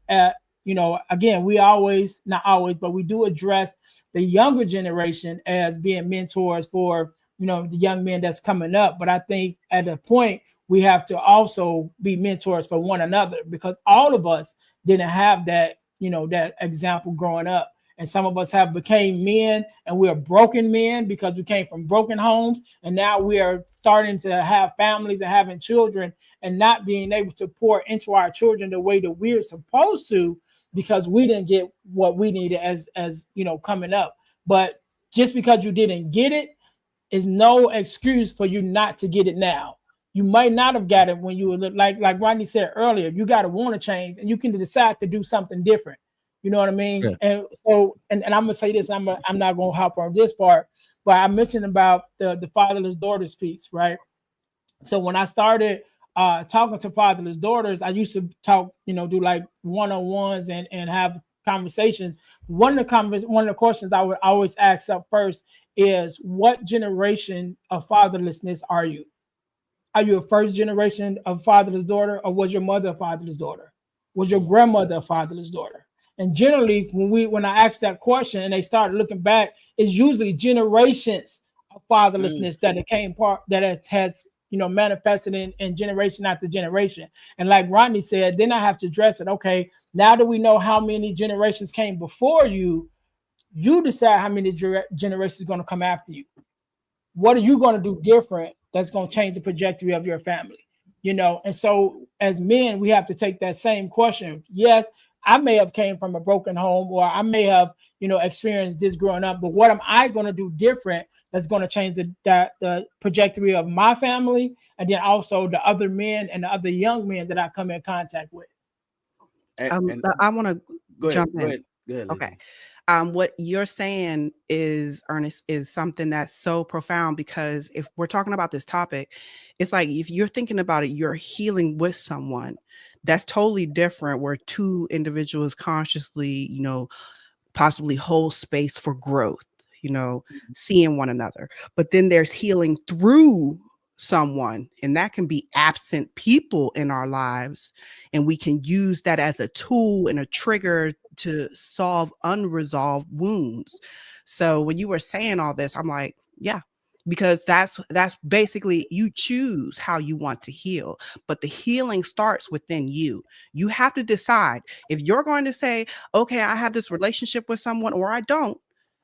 you know, again, we always, not always, but we do address the younger generation as being mentors for, you know, the young men that's coming up. But I think at a point we have to also be mentors for one another, because all of us didn't have that, you know, that example growing up. And some of us have became men and we're broken men because we came from broken homes. And now we are starting to have families and having children and not being able to pour into our children the way that we're supposed to, because we didn't get what we needed as you know, coming up. But just because you didn't get it is no excuse for you not to get it now. You might not have got it when you were like Rodney said earlier. You got to want to change, and you can decide to do something different. You know what I mean? Yeah. And so, and I'm gonna say this. I'm not gonna hop on this part, but I mentioned about the fatherless daughters piece, right? So when I started talking to fatherless daughters, I used to talk, you know, do like one-on-ones and have conversations. One of the questions I would always ask up first is, what generation of fatherlessness are you? Are you a first generation of fatherless daughter, or was your mother a fatherless daughter? Was your grandmother a fatherless daughter? And generally, when I ask that question and they start looking back, it's usually generations of fatherlessness that it came part that it has, you know, manifested in generation after generation. And like Rodney said, then I have to address it. Okay, now that we know how many generations came before you, you decide how many generations are going to come after you. What are you going to do different that's going to change the trajectory of your family? You know, and so as men, we have to take that same question. Yes, I may have came from a broken home, or I may have, you know, experienced this growing up, but what am I going to do different that's going to change the trajectory of my family, and then also the other men and the other young men that I come in contact with? And I want to go ahead, jump go in. ahead, go ahead, Lizzie. Okay. What you're saying is, Ernest, is something that's so profound, because if we're talking about this topic, it's like, if you're thinking about it, you're healing with someone. That's totally different, where two individuals consciously, you know, possibly hold space for growth, you know, seeing one another. But then there's healing through someone, and that can be absent people in our lives, and we can use that as a tool and a trigger to solve unresolved wounds. So when you were saying all this, I'm like, yeah, because that's basically, you choose how you want to heal, but the healing starts within you. You have to decide if you're going to say, okay, I have this relationship with someone, or I don't.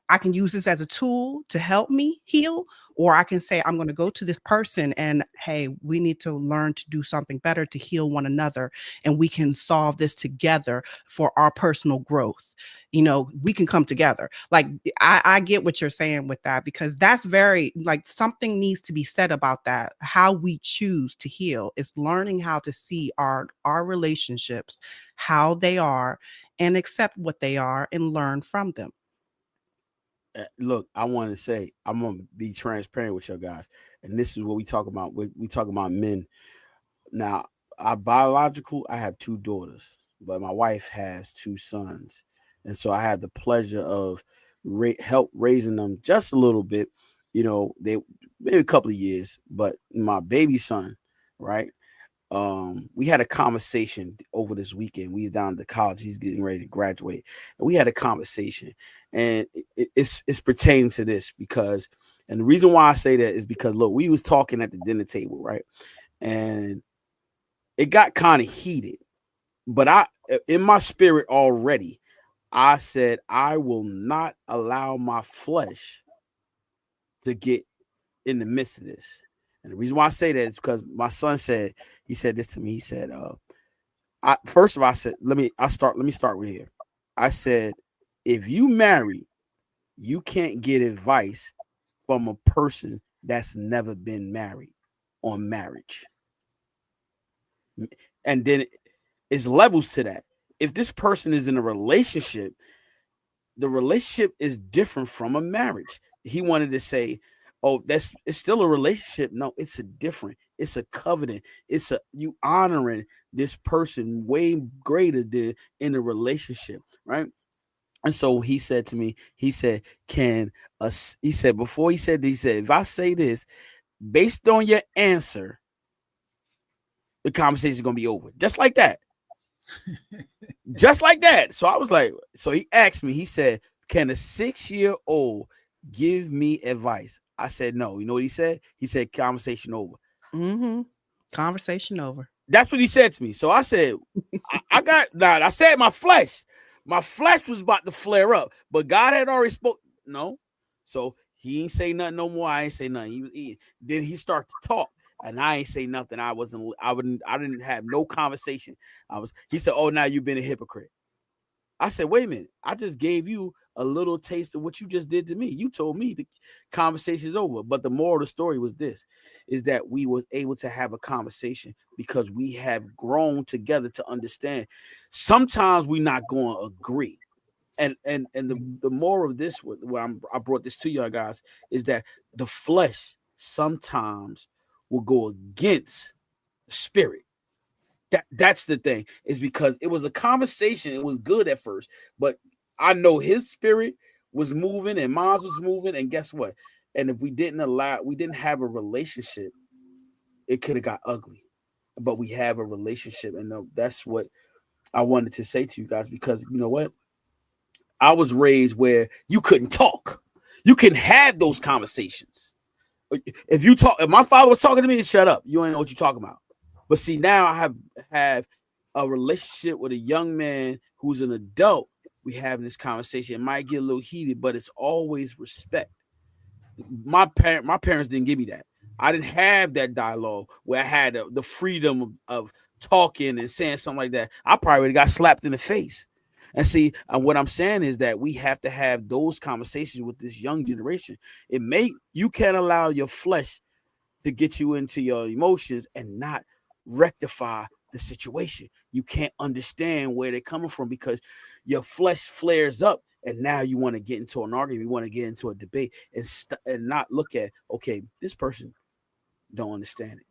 I can use this as a tool to help me heal, or I can say, I'm going to go to this person and, hey, we need to learn to do something better to heal one another. And we can solve this together for our personal growth. We can come together. Like, I get what you're saying with that, because that's very, like, something needs to be said about that. How we choose to heal is learning how to see our relationships, how they are, and accept what they are and learn from them. Look, I want to say, I'm gonna be transparent with you guys, and this is what we talk about. We talk about men. Now, our biological, I have 2 daughters, but my wife has 2 sons, and so I had the pleasure of help raising them just a little bit. They maybe a couple of years, but my baby son, right? We had a conversation over this weekend. We was down to college. He's getting ready to graduate, and we had a conversation, and it's pertaining to this because, and the reason why I say that is because, look, we was talking at the dinner table, right, and it got kind of heated, but in my spirit already, I said I will not allow my flesh to get in the midst of this. And the reason why I say that is because my son said, he said this to me. He said, first of all, I said, let me start with here. I said, if you marry, you can't get advice from a person that's never been married on marriage. And then it's levels to that. If this person is in a relationship, the relationship is different from a marriage. He wanted to say, oh, it's still a relationship. No, it's it's a covenant. It's you honoring this person way greater than in a relationship, right? And so he said to me, he said, before he said, if I say this, based on your answer, the conversation is going to be over. Just like that. Just like that. So I was like, so he asked me, he said, can a 6-year-old give me advice? I said, no. You know what he said? He said, conversation over. Mm-hmm. Conversation over. That's what he said to me. So I said, I said my flesh was about to flare up, but God had already spoke. No. So he ain't say nothing no more. I ain't say nothing. He was eating. Then he started to talk, and I ain't say nothing. I didn't have no conversation. He said, oh, now you've been a hypocrite. I said, wait a minute. I just gave you a little taste of what you just did to me. You told me the conversation is over. But the moral of the story was this, is that we was able to have a conversation because we have grown together to understand sometimes we're not going to agree. And the moral of this, I brought this to y'all guys, is that the flesh sometimes will go against the spirit. That's the thing, is because it was a conversation. It was good at first, but I know his spirit was moving and mine was moving. And guess what? And if we didn't have a relationship, it could have got ugly. But we have a relationship, and that's what I wanted to say to you guys, because you know what? I was raised where you couldn't talk. You can have those conversations. If my father was talking to me, shut up. You ain't know what you're talking about. But see, now I have a relationship with a young man who's an adult. We having this conversation. It might get a little heated, but it's always respect. My parents didn't give me that. I didn't have that dialogue where I had the freedom of talking and saying something like that. I probably got slapped in the face. And see, what I'm saying is that we have to have those conversations with this young generation. You can't allow your flesh to get you into your emotions and not rectify the situation. You can't understand where they're coming from because your flesh flares up, and now you want to get into an argument, you want to get into a debate, and not look at, okay, this person don't understand it.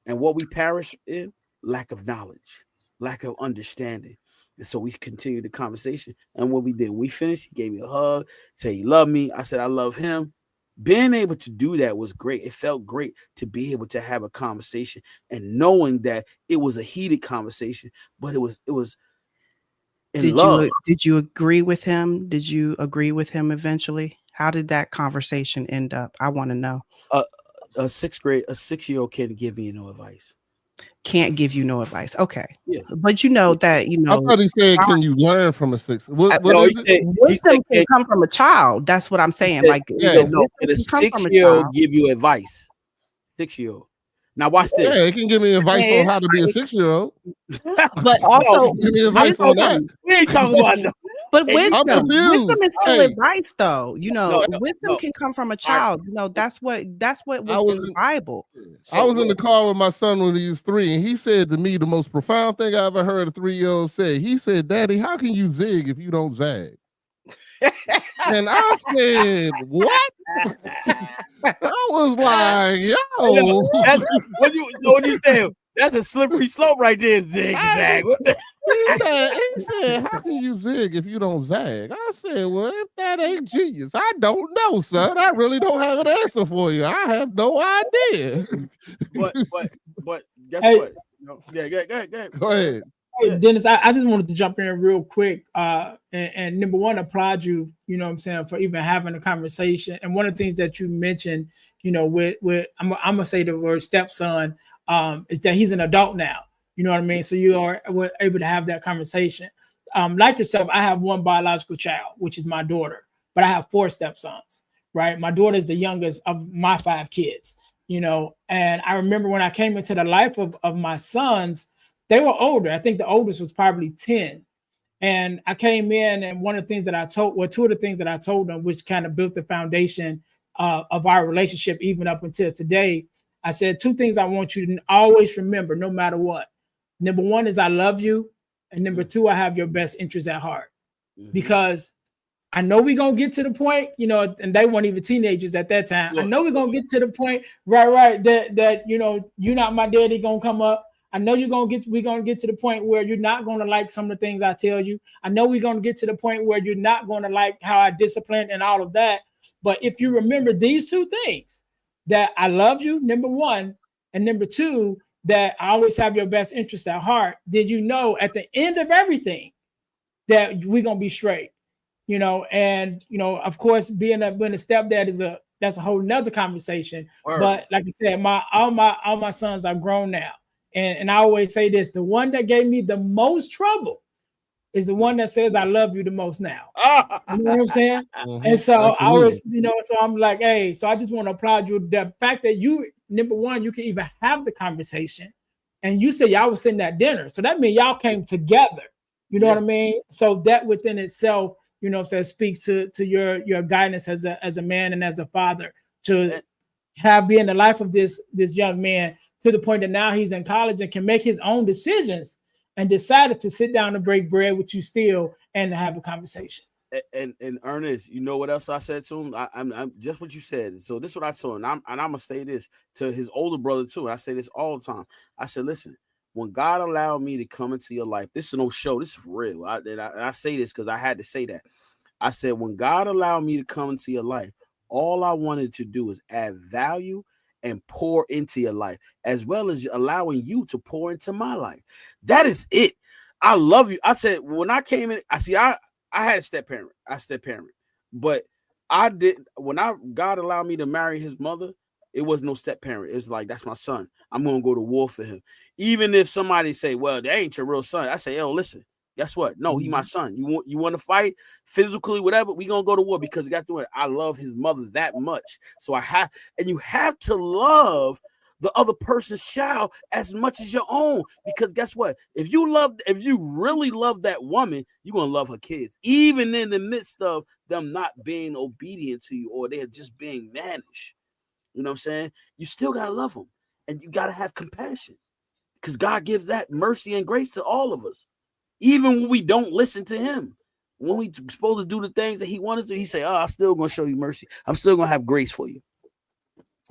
And what we perish in, lack of knowledge, lack of understanding. And so we continued the conversation. And what we did, we finished, he gave me a hug, said he loved me. I said I love him. Being able to do that was great. It felt great to be able to have a conversation and knowing that it was a heated conversation, but it was in love. Did you agree with him? Did you agree with him eventually? How did that conversation end up? I want to know. A 6-year-old kid give me no advice. Can't give you no advice. Okay. Yeah. But you know that, you I know, thought he said, "Can you learn from a 6?" What No, is he it? said, wisdom can come from a child. That's what I'm saying. said- Like, he you said, know, no, wisdom can a can come from a 6-year-old child. give you advice? 6-year-old. Now watch this. Yeah, he can give me advice on how to be a 6-year-old. But also, Give me advice on that. We ain't talking about that. but Hey, I'm wisdom confused. is still Hey. advice, though. You know, No, wisdom no. can come from a child. You know, that's what I was in the Bible. I was in the car with my son when he was 3, and he said to me the most profound thing I ever heard a 3-year-old say. He said, "Daddy, how can you zig if you don't zag?" And I said, "What?" I was like, "Yo." What you say? That's a slippery slope right there, zigzag. What the? He said, "How can you zig if you don't zag?" I said, "Well, if that ain't genius, I don't know, son. I really don't have an answer for you. I have no idea." But guess Hey. what? No, yeah, go ahead. Go ahead. Hey, Dennis, I just wanted to jump in real quick. And number one, applaud you, you know what I'm saying, for even having a conversation. And one of the things that you mentioned, you know, with I'm gonna say the word stepson, is that he's an adult now. You know what I mean? So you are able to have that conversation. Like yourself, I have one biological child, which is my daughter, but I have 4 stepsons, right? My daughter is the youngest of my 5 kids, you know, and I remember when I came into the life of my sons, they were older. I think the oldest was probably 10. And I came in, and one of the things that I told, well, 2 of the things that I told them, which kind of built the foundation of our relationship, even up until today, I said 2 things I want you to always remember, no matter what. Number 1 is I love you. And number 2, I have your best interest at heart. Because I know we're going to get to the point, you know, and they weren't even teenagers at that time. I know we're going to get to the point, right, that, you know, you're not my daddy going to come up. I know we're going to get to the point where you're not going to like some of the things I tell you. I know we're going to get to the point where you're not going to like how I discipline and all of that. But if you remember these 2 things, that I love you, number 1, and number 2, that I always have your best interest at heart, then you know at the end of everything that we're going to be straight, you know. And, you know, of course, being a stepdad that's a whole nother conversation. Word. But like I said, all my sons are grown now. And I always say this, the one that gave me the most trouble is the one that says I love you the most now. You know what I'm saying? And so I always, you know, so I'm like, hey, so I just want to applaud you. The fact that you, number 1, you can even have the conversation. And you said y'all was sitting at dinner. So that means y'all came together. You know what I mean? So that within itself, you know what I'm saying, speaks to your guidance as a man and as a father, to be in the life of this young man, to the point that now he's in college and can make his own decisions, and decided to sit down and break bread with you still and to have a conversation. And Ernest, you know what else I said to him? I'm just what you said. So this is what I told him. I'm gonna say this to his older brother too. I say this all the time. I said, listen, when God allowed me to come into your life, this is no show. This is real. I say this because I had to say that. I said, when God allowed me to come into your life, all I wanted to do is add value and pour into your life, as well as allowing you to pour into my life. That is it. I love you. I said, when I came in, I had a step parent. But I did, when God allowed me to marry his mother, it was no step parent. It's like, that's my son. I'm going to go to war for him. Even if somebody say, well, that ain't your real son. I say, yo, listen, guess what? No, he my son. You want to fight physically, whatever, we going to go to war, because I love his mother that much. So you have to love the other person's child as much as your own, because guess what? If you really love that woman, you're going to love her kids, even in the midst of them not being obedient to you, or they're just being managed. You know what I'm saying? You still got to love them, and you got to have compassion, because God gives that mercy and grace to all of us. Even when we don't listen to him, when we supposed to do the things that he wants us to, he say, I'm still going to show you mercy. I'm still going to have grace for you.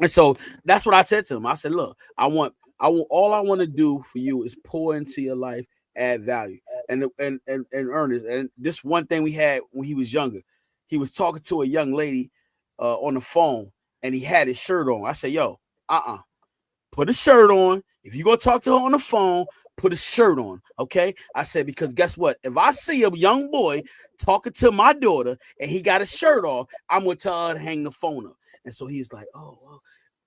And so that's what I said to him. I said, look, all I want to do for you is pour into your life, add value. And Ernest, and this one thing we had when he was younger, he was talking to a young lady on the phone, and he had his shirt on. I said, yo, put a shirt on. If you're going to talk to her on the phone, put a shirt on, okay? I said, because guess what? If I see a young boy talking to my daughter and he got a shirt off, I'm going to tell her to hang the phone up. And so he's like, oh, well.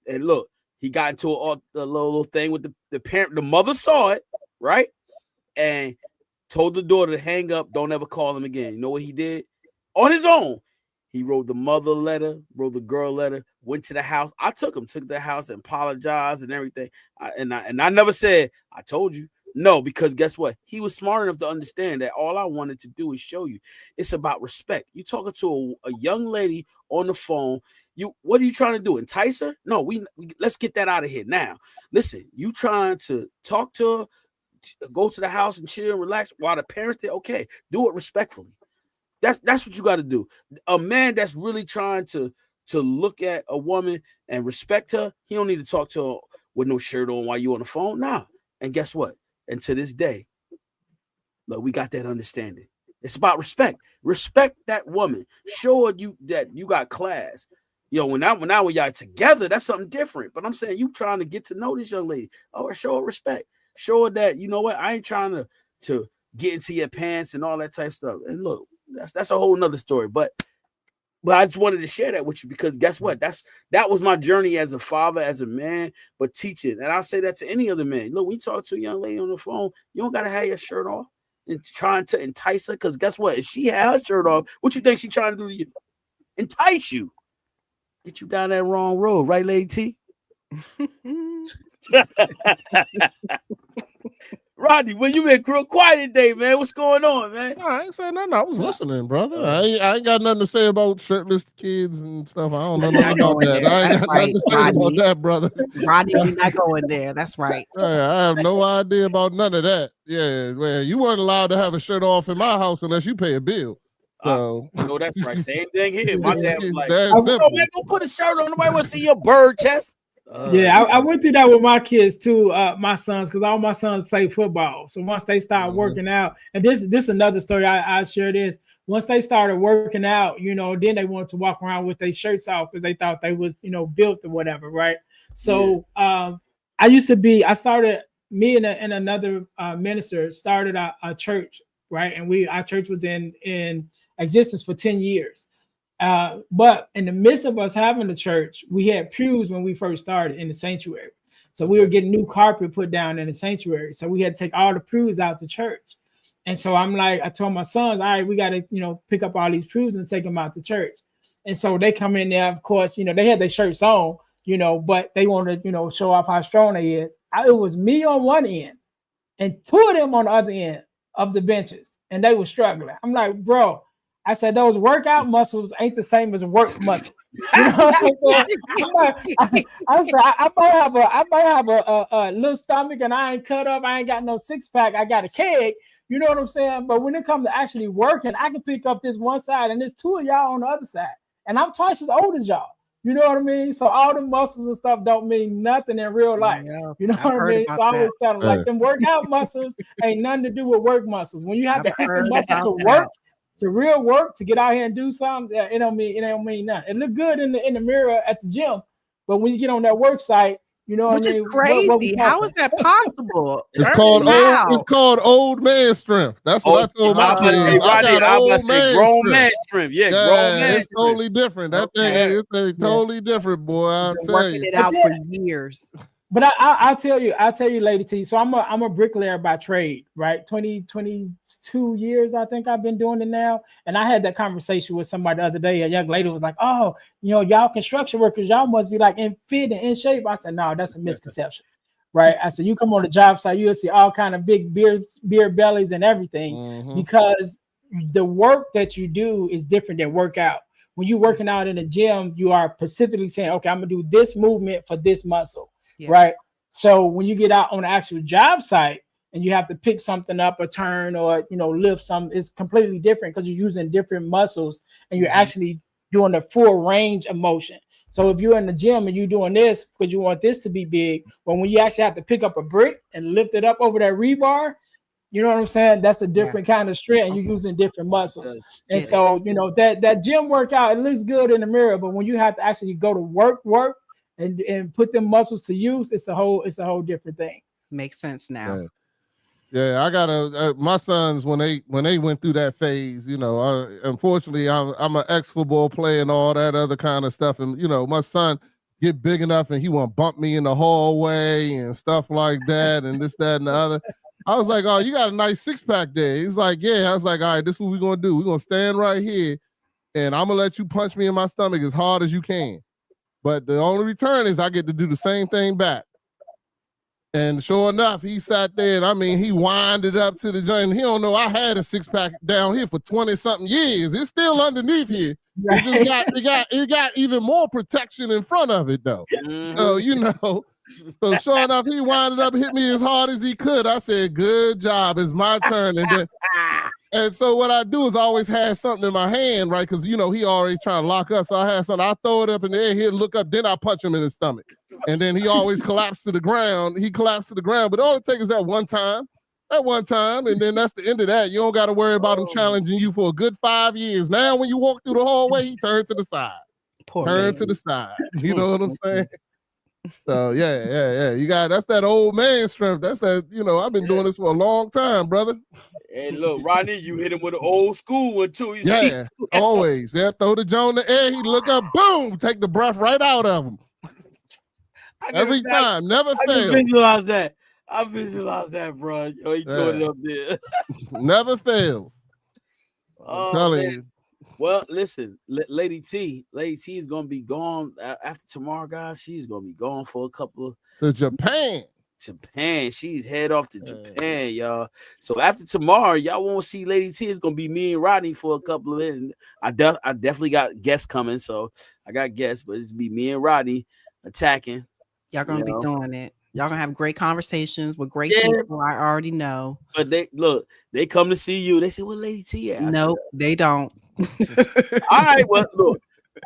And look, he got into a little thing with the parent. The mother saw it, right? And told the daughter to hang up, don't ever call him again. You know what he did? On his own, he wrote the mother letter, wrote the girl letter, went to the house. I took the house and apologized and everything. I never said, I told you. No, because guess what? He was smart enough to understand that all I wanted to do is show you. It's about respect. You're talking to a young lady on the phone. What are you trying to do? Entice her? No, we let's get that out of here now. Listen, you trying to talk to her, go to the house and chill and relax while the parents there. Okay, do it respectfully. That's what you got to do. A man that's really trying to look at a woman and respect her, he don't need to talk to her with no shirt on while you on the phone. Nah. And guess what? And to this day, look, we got that understanding. It's about respect. Respect that woman. Show her that you got class. You know, when y'all together, that's something different. But I'm saying you trying to get to know this young lady. Oh, show her respect. Show her that, you know what, I ain't trying to get into your pants and all that type of stuff. And look, that's a whole nother story. But I just wanted to share that with you because guess what? That was my journey as a father, as a man, but teaching. And I'll say that to any other man. Look, we talk to a young lady on the phone, you don't gotta have your shirt off and trying to entice her. Because guess what? If she had her shirt off, what you think she trying to do to you? Entice you. Get you down that wrong road, right, Lady T? Rodney, well, you been real quiet today, man. What's going on, man? No, I ain't saying nothing. I was listening, brother. I ain't got nothing to say about shirtless kids and stuff. I don't know nothing about that. I ain't got nothing to say about that, brother. Rodney, we're not going there. That's right. I have no idea about none of that. Yeah, well, you weren't allowed to have a shirt off in my house unless you pay a bill. So no, that's right. Same thing here. My dad was like, "Oh, man, go put a shirt on. Nobody want to see your bird chest." I went through that with my kids too, my sons, because all my sons play football. So once they start working out, and this is another story I share this. Once they started working out, you know, then they wanted to walk around with their shirts off because they thought they was, you know, built or whatever, right? So me and another minister started a church, right? And our church was in existence for 10 years. But in the midst of us having the church, we had pews when we first started in the sanctuary. So we were getting new carpet put down in the sanctuary. So we had to take all the pews out to church. And so I told my sons, all right, we got to, you know, pick up all these pews and take them out to church. And so they come in there, of course, you know, they had their shirts on, you know, but they wanted to, you know, show off how strong they is. It was me on one end and two of them on the other end of the benches. And they were struggling. I'm like, bro, I said, those workout muscles ain't the same as work muscles. You know what I'm saying? I said, I might have a little stomach and I ain't cut up. I ain't got no six pack. I got a keg. You know what I'm saying? But when it comes to actually working, I can pick up this one side and there's two of y'all on the other side. And I'm twice as old as y'all. You know what I mean? So all the muscles and stuff don't mean nothing in real life. Yeah, you know what I mean? So I always tell them, like, them workout muscles ain't nothing to do with work muscles. When you have to have the muscle to work, to real work, to get out here and do something, it don't mean nothing. It look good in the mirror at the gym, but when you get on that work site, you know what I mean? Which is crazy. How is that possible? It's called old man strength. That's what I told my kids. I must say grown man strength. Yeah, grown man. It's totally different. That thing is totally different, boy. I'll tell working you. It out for years. But I'll tell you, Lady T. So I'm a bricklayer by trade, right? 22 years, I think I've been doing it now. And I had that conversation with somebody the other day. A young lady was like, "Oh, you know, y'all construction workers, y'all must be like in fit and in shape." I said, "No, that's a misconception." Right? I said, "You come on the job site, you'll see all kind of big beer bellies and everything, because the work that you do is different than workout. When you're working out in the gym, you are specifically saying, okay, I'm gonna do this movement for this muscle." Yeah. Right. So when you get out on the actual job site and you have to pick something up or turn or, you know, lift something, it's completely different because you're using different muscles and you're actually doing the full range of motion. So if you're in the gym and you're doing this because you want this to be big, but when you actually have to pick up a brick and lift it up over that rebar, you know what I'm saying? That's a different kind of strength and you're using different muscles. And so, you know, that gym workout, it looks good in the mirror, but when you have to actually go to work, and put them muscles to use, it's a whole different thing. Makes sense now. Yeah, I got my sons when they went through that phase, you know, unfortunately I'm an ex-football player and all that other kind of stuff. And, you know, my son, get big enough and he want to bump me in the hallway and stuff like that and this, that, and the other. I was like, oh, you got a nice six-pack there. He's like, yeah. I was like, all right, this is what we're going to do. We're going to stand right here and I'm going to let you punch me in my stomach as hard as you can. But the only return is I get to do the same thing back. And sure enough, he sat there and he winded up to the joint. He don't know I had a six-pack down here for 20-something years. It's still underneath here. It got even more protection in front of it, though. So, so sure enough, he winded up, hit me as hard as he could. I said, good job. It's my turn. And so what I do is I always have something in my hand, right? Because, he already trying to lock up. So I had something. I throw it up in the air, he'll look up, then I punch him in his stomach. And then he always collapsed to the ground. He collapsed to the ground. But all it takes is that one time. And then that's the end of that. You don't got to worry about him challenging you for a good 5 years. Now, when you walk through the hallway, he turns to the side. To the side. You know what I'm saying? So yeah. You got that's that old man strength. That's that, I've been doing this for a long time, brother. And look, Rodney, you hit him with an old school one too. Always. Yeah, throw the Joe in the air, he look up, boom, take the breath right out of him. Every time, never fails. I visualize that, bro. Yo, he throwing it up there. Never fails. I'm telling you. Well, listen, Lady T is gonna be gone after tomorrow, guys. She's gonna be gone for a couple of to Japan. She's head off to Japan, y'all. So after tomorrow, y'all won't see Lady T. It's gonna be me and Rodney for a couple of minutes. I definitely got guests coming, so I got guests, but it's be me and Rodney attacking. Y'all gonna be doing it. Y'all gonna have great conversations with great people. I already know. But they come to see you. They say, "What Lady T at?" Nope, they don't. All right, well, look,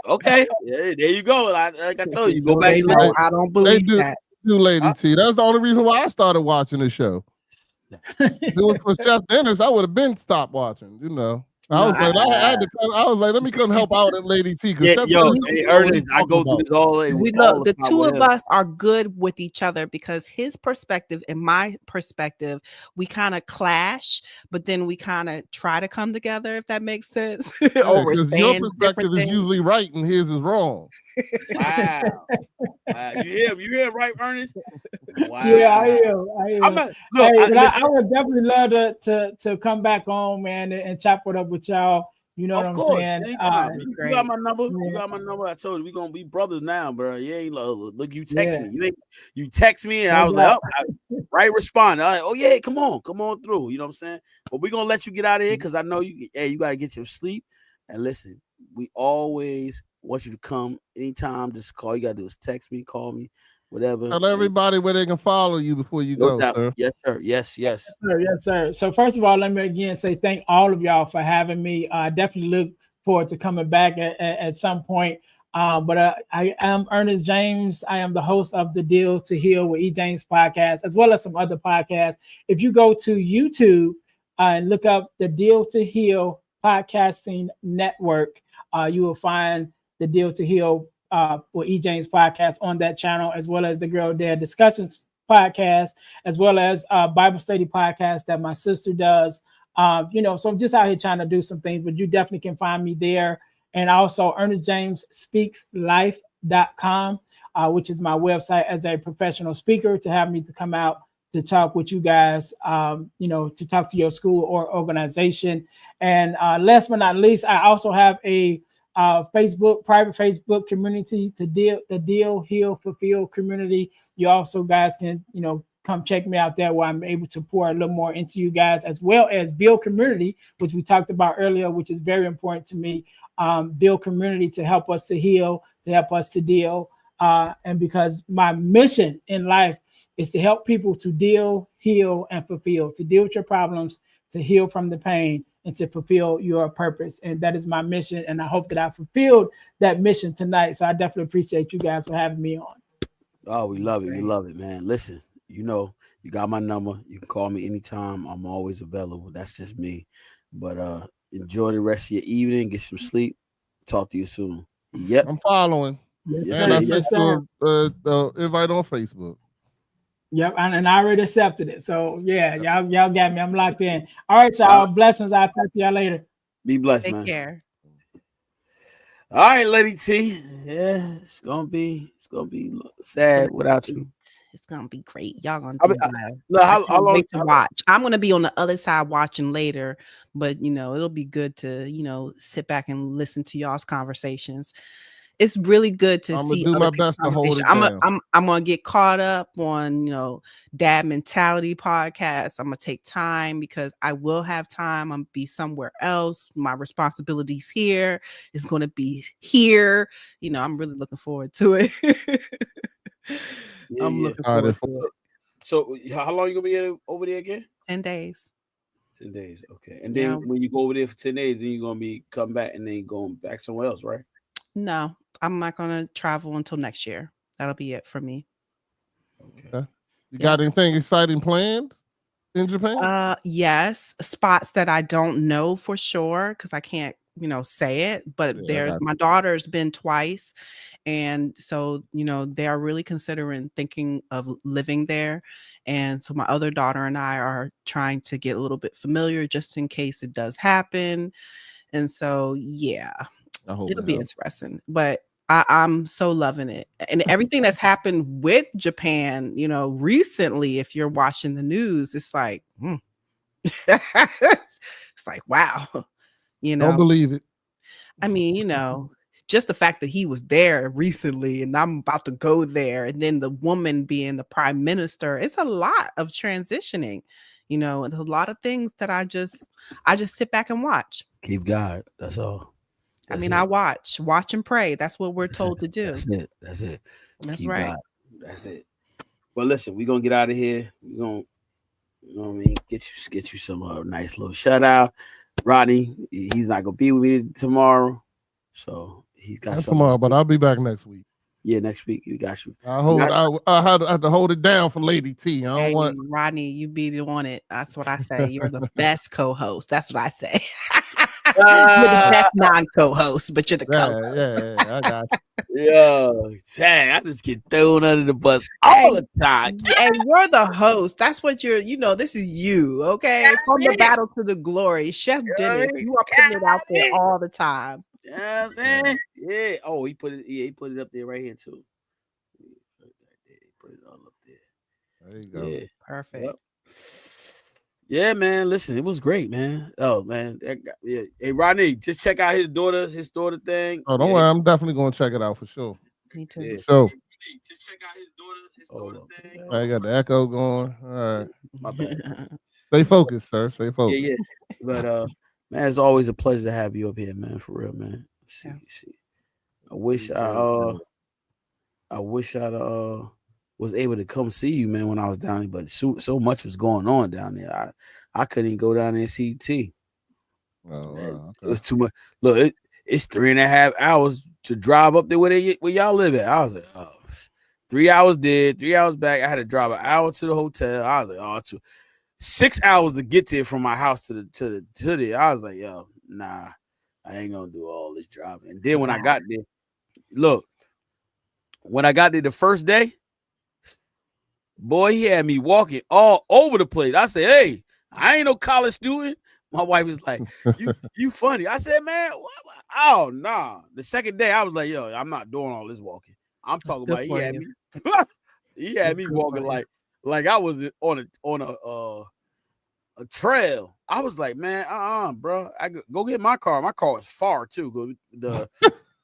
okay, yeah, there you go. Like I told you, go back. I don't believe that. Lady T. That's the only reason why I started watching the show. If it was for Chef Dennis, I would have been stopped watching. I was like, let me come help out at Lady T. Ernest, I go through this all day. The two of us are good with each other because his perspective and my perspective, we kind of clash, but then we kind of try to come together, if that makes sense. Your perspective is usually right and his is wrong. Wow. You hear right, Ernest? Wow. Yeah, I am. I would definitely love to come back on, man, and chop it up with y'all. You know what I'm saying? You got my number. You got my number. I told you we gonna be brothers now, bro. Yeah, look, you text me. You text me, and I was like, right respond. I like, oh yeah, come on through. You know what I'm saying? But we gonna let you get out of here because I know you gotta get your sleep. And listen, we always want you to come anytime. Just call. You gotta do is text me, call me, whatever. Tell everybody where they can follow you before you go, sir. Yes, sir. Yes. Yes, sir. So first of all, let me again say thank all of y'all for having me. I definitely look forward to coming back at some point. But I am Ernest James. I am the host of the Deal to Heal with E. James podcast, as well as some other podcasts. If you go to YouTube and look up the Deal to Heal podcasting network, you will find the Deal to Heal with E. James podcast on that channel, as well as the Girl Dad Discussions podcast, as well as Bible study podcast that my sister does. So I'm just out here trying to do some things, but you definitely can find me there. And also ErnestJamesSpeaksLife.com, which is my website as a professional speaker to have me to come out to talk with you guys, to talk to your school or organization. And last but not least, I also have a private Facebook community, the Deal, Heal, Fulfill community. You also guys can, come check me out there where I'm able to pour a little more into you guys, as well as build community, which we talked about earlier, which is very important to me. Build community to help us to heal, to help us to deal. And because my mission in life is to help people to deal, heal, and fulfill, to deal with your problems, to heal from the pain, and to fulfill your purpose. And that is my mission. And I hope that I fulfilled that mission tonight. So I definitely appreciate you guys for having me on. Oh, we love it. We love it, man. Listen, you got my number. You can call me anytime. I'm always available. That's just me. But enjoy the rest of your evening. Get some sleep. Talk to you soon. Yep. I'm following. Yes, sir. The invite on Facebook. Yep, and I already accepted it. So yeah, y'all got me. I'm locked in. All right, y'all. Blessings. I'll talk to y'all later. Be blessed, Take man. care. All right, Lady T. Yeah, it's gonna be sad without you. It's gonna be great. Y'all gonna I do mean, well. look, I how can't long? wait to watch. I'm gonna be on the other side watching later, but it'll be good to sit back and listen to y'all's conversations. It's really good to I'm gonna see do other my people's best to hold conversation. it down. I'm gonna get caught up on Dad Mentality podcast. I'm gonna take time because I will have time. I'm gonna be somewhere else. My responsibilities here is gonna be here. I'm really looking forward to it. Yeah, I'm yeah. looking All right, forward if- to it. So, how long you gonna be over there again? 10 days. 10 days. Okay. And Yeah. then when you go over there for 10 days, then you're gonna be come back and then going back somewhere else, right? No, I'm not gonna travel until next year. That'll be it for me. Okay. You got anything exciting planned in Japan? Yes, spots that I don't know for sure because I can't, say it. But Yeah, I got my daughter's been twice, and so they are really considering thinking of living there. And so my other daughter and I are trying to get a little bit familiar just in case it does happen. And so yeah, I hope it'll it be helps. interesting. But I'm so loving it. And everything that's happened with Japan, recently, if you're watching the news, it's like, it's like, wow. Don't believe it. I mean, just the fact that he was there recently and I'm about to go there, and then the woman being the prime minister, it's a lot of transitioning, and a lot of things that I just sit back and watch. Keep God. That's all. I watch and pray. That's what we're told to do. That's it. That's Keep right. God. That's it. Well, listen, we're gonna get out of here. We're gonna, you know what I mean, get you some nice little shout out. Rodney, he's not gonna be with me tomorrow, so he's got Not something tomorrow, but I'll be back next week. Yeah, next week we got you. I have to hold it down for Lady T. I don't want Rodney, you be the one it. That's what I say. You're the best co-host. That's what I say. You're the best non-co-host, but you're the co-host. Yeah, I got you. Yo, dang, I just get thrown under the bus all the time. And you're the host. That's what you're, this is you, okay? From the battle to the glory. Chef Dennis, you are putting it out there all the time. Yeah, yeah. Oh, he put it. Yeah, he put it up there right here too. He put it all up there. There you go. Yeah, perfect. Yep. Yeah, man. Listen, it was great, man. Oh man, yeah. Hey, Rodney, just check out his daughter thing. Oh, don't worry, I'm definitely gonna check it out for sure. Me too. Yeah. So just check out his daughter thing. I got the echo going. All right. My bad. Stay focused, sir. Stay focused. Yeah. But man, it's always a pleasure to have you up here, man. For real, man. See. I wish I was able to come see you, man, when I was down there, but so much was going on down there. I couldn't even go down there and see T. Oh, wow, okay. It was too much. Look, it's 3.5 hours to drive up there where y'all live at. I was like, oh, 3 hours there, 3 hours back. I had to drive an hour to the hotel. I was like, oh, 6 hours to get there from my house to there. I was like, yo, nah, I ain't gonna do all this driving. And then when I got there, look, when I got there the first day, boy, he had me walking all over the place. I said, hey, I ain't no college student. My wife was like, you funny. I said, man, what? Oh, nah. The second day, I was like, yo, I'm not doing all this walking. I'm talking about he had me walking like I was on a trail. I was like, man, bro. I go get my car. My car was far too.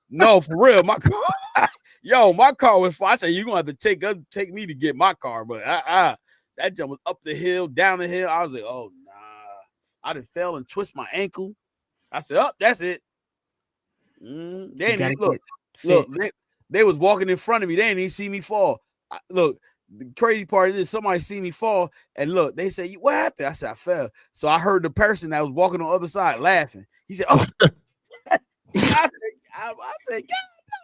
No, for real. My car, my car was far. I said, you're gonna have to take me to get my car, but that jump was up the hill, down the hill. I was like, oh nah. I done fell and twist my ankle. I said, oh, that's it. They didn't look. They was walking in front of me. They didn't even see me fall. Look, the crazy part is somebody see me fall, and look, they say, what happened? I said, I fell. So I heard the person that was walking on the other side laughing. He said, oh. I said, God,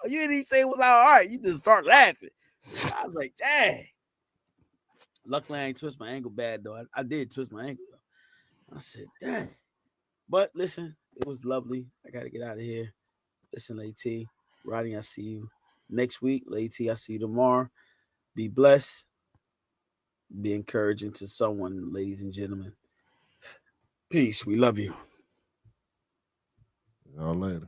no, you didn't even say it was all right. You just start laughing. I was like, dang. Luckily, I ain't twist my ankle bad, though. I did twist my ankle, though. I said, dang. But listen, it was lovely. I got to get out of here. Listen, Lady T, Rodney, I see you next week. Lady T, I see you tomorrow. Be blessed. Be encouraging to someone, ladies and gentlemen. Peace. We love you. Y'all later.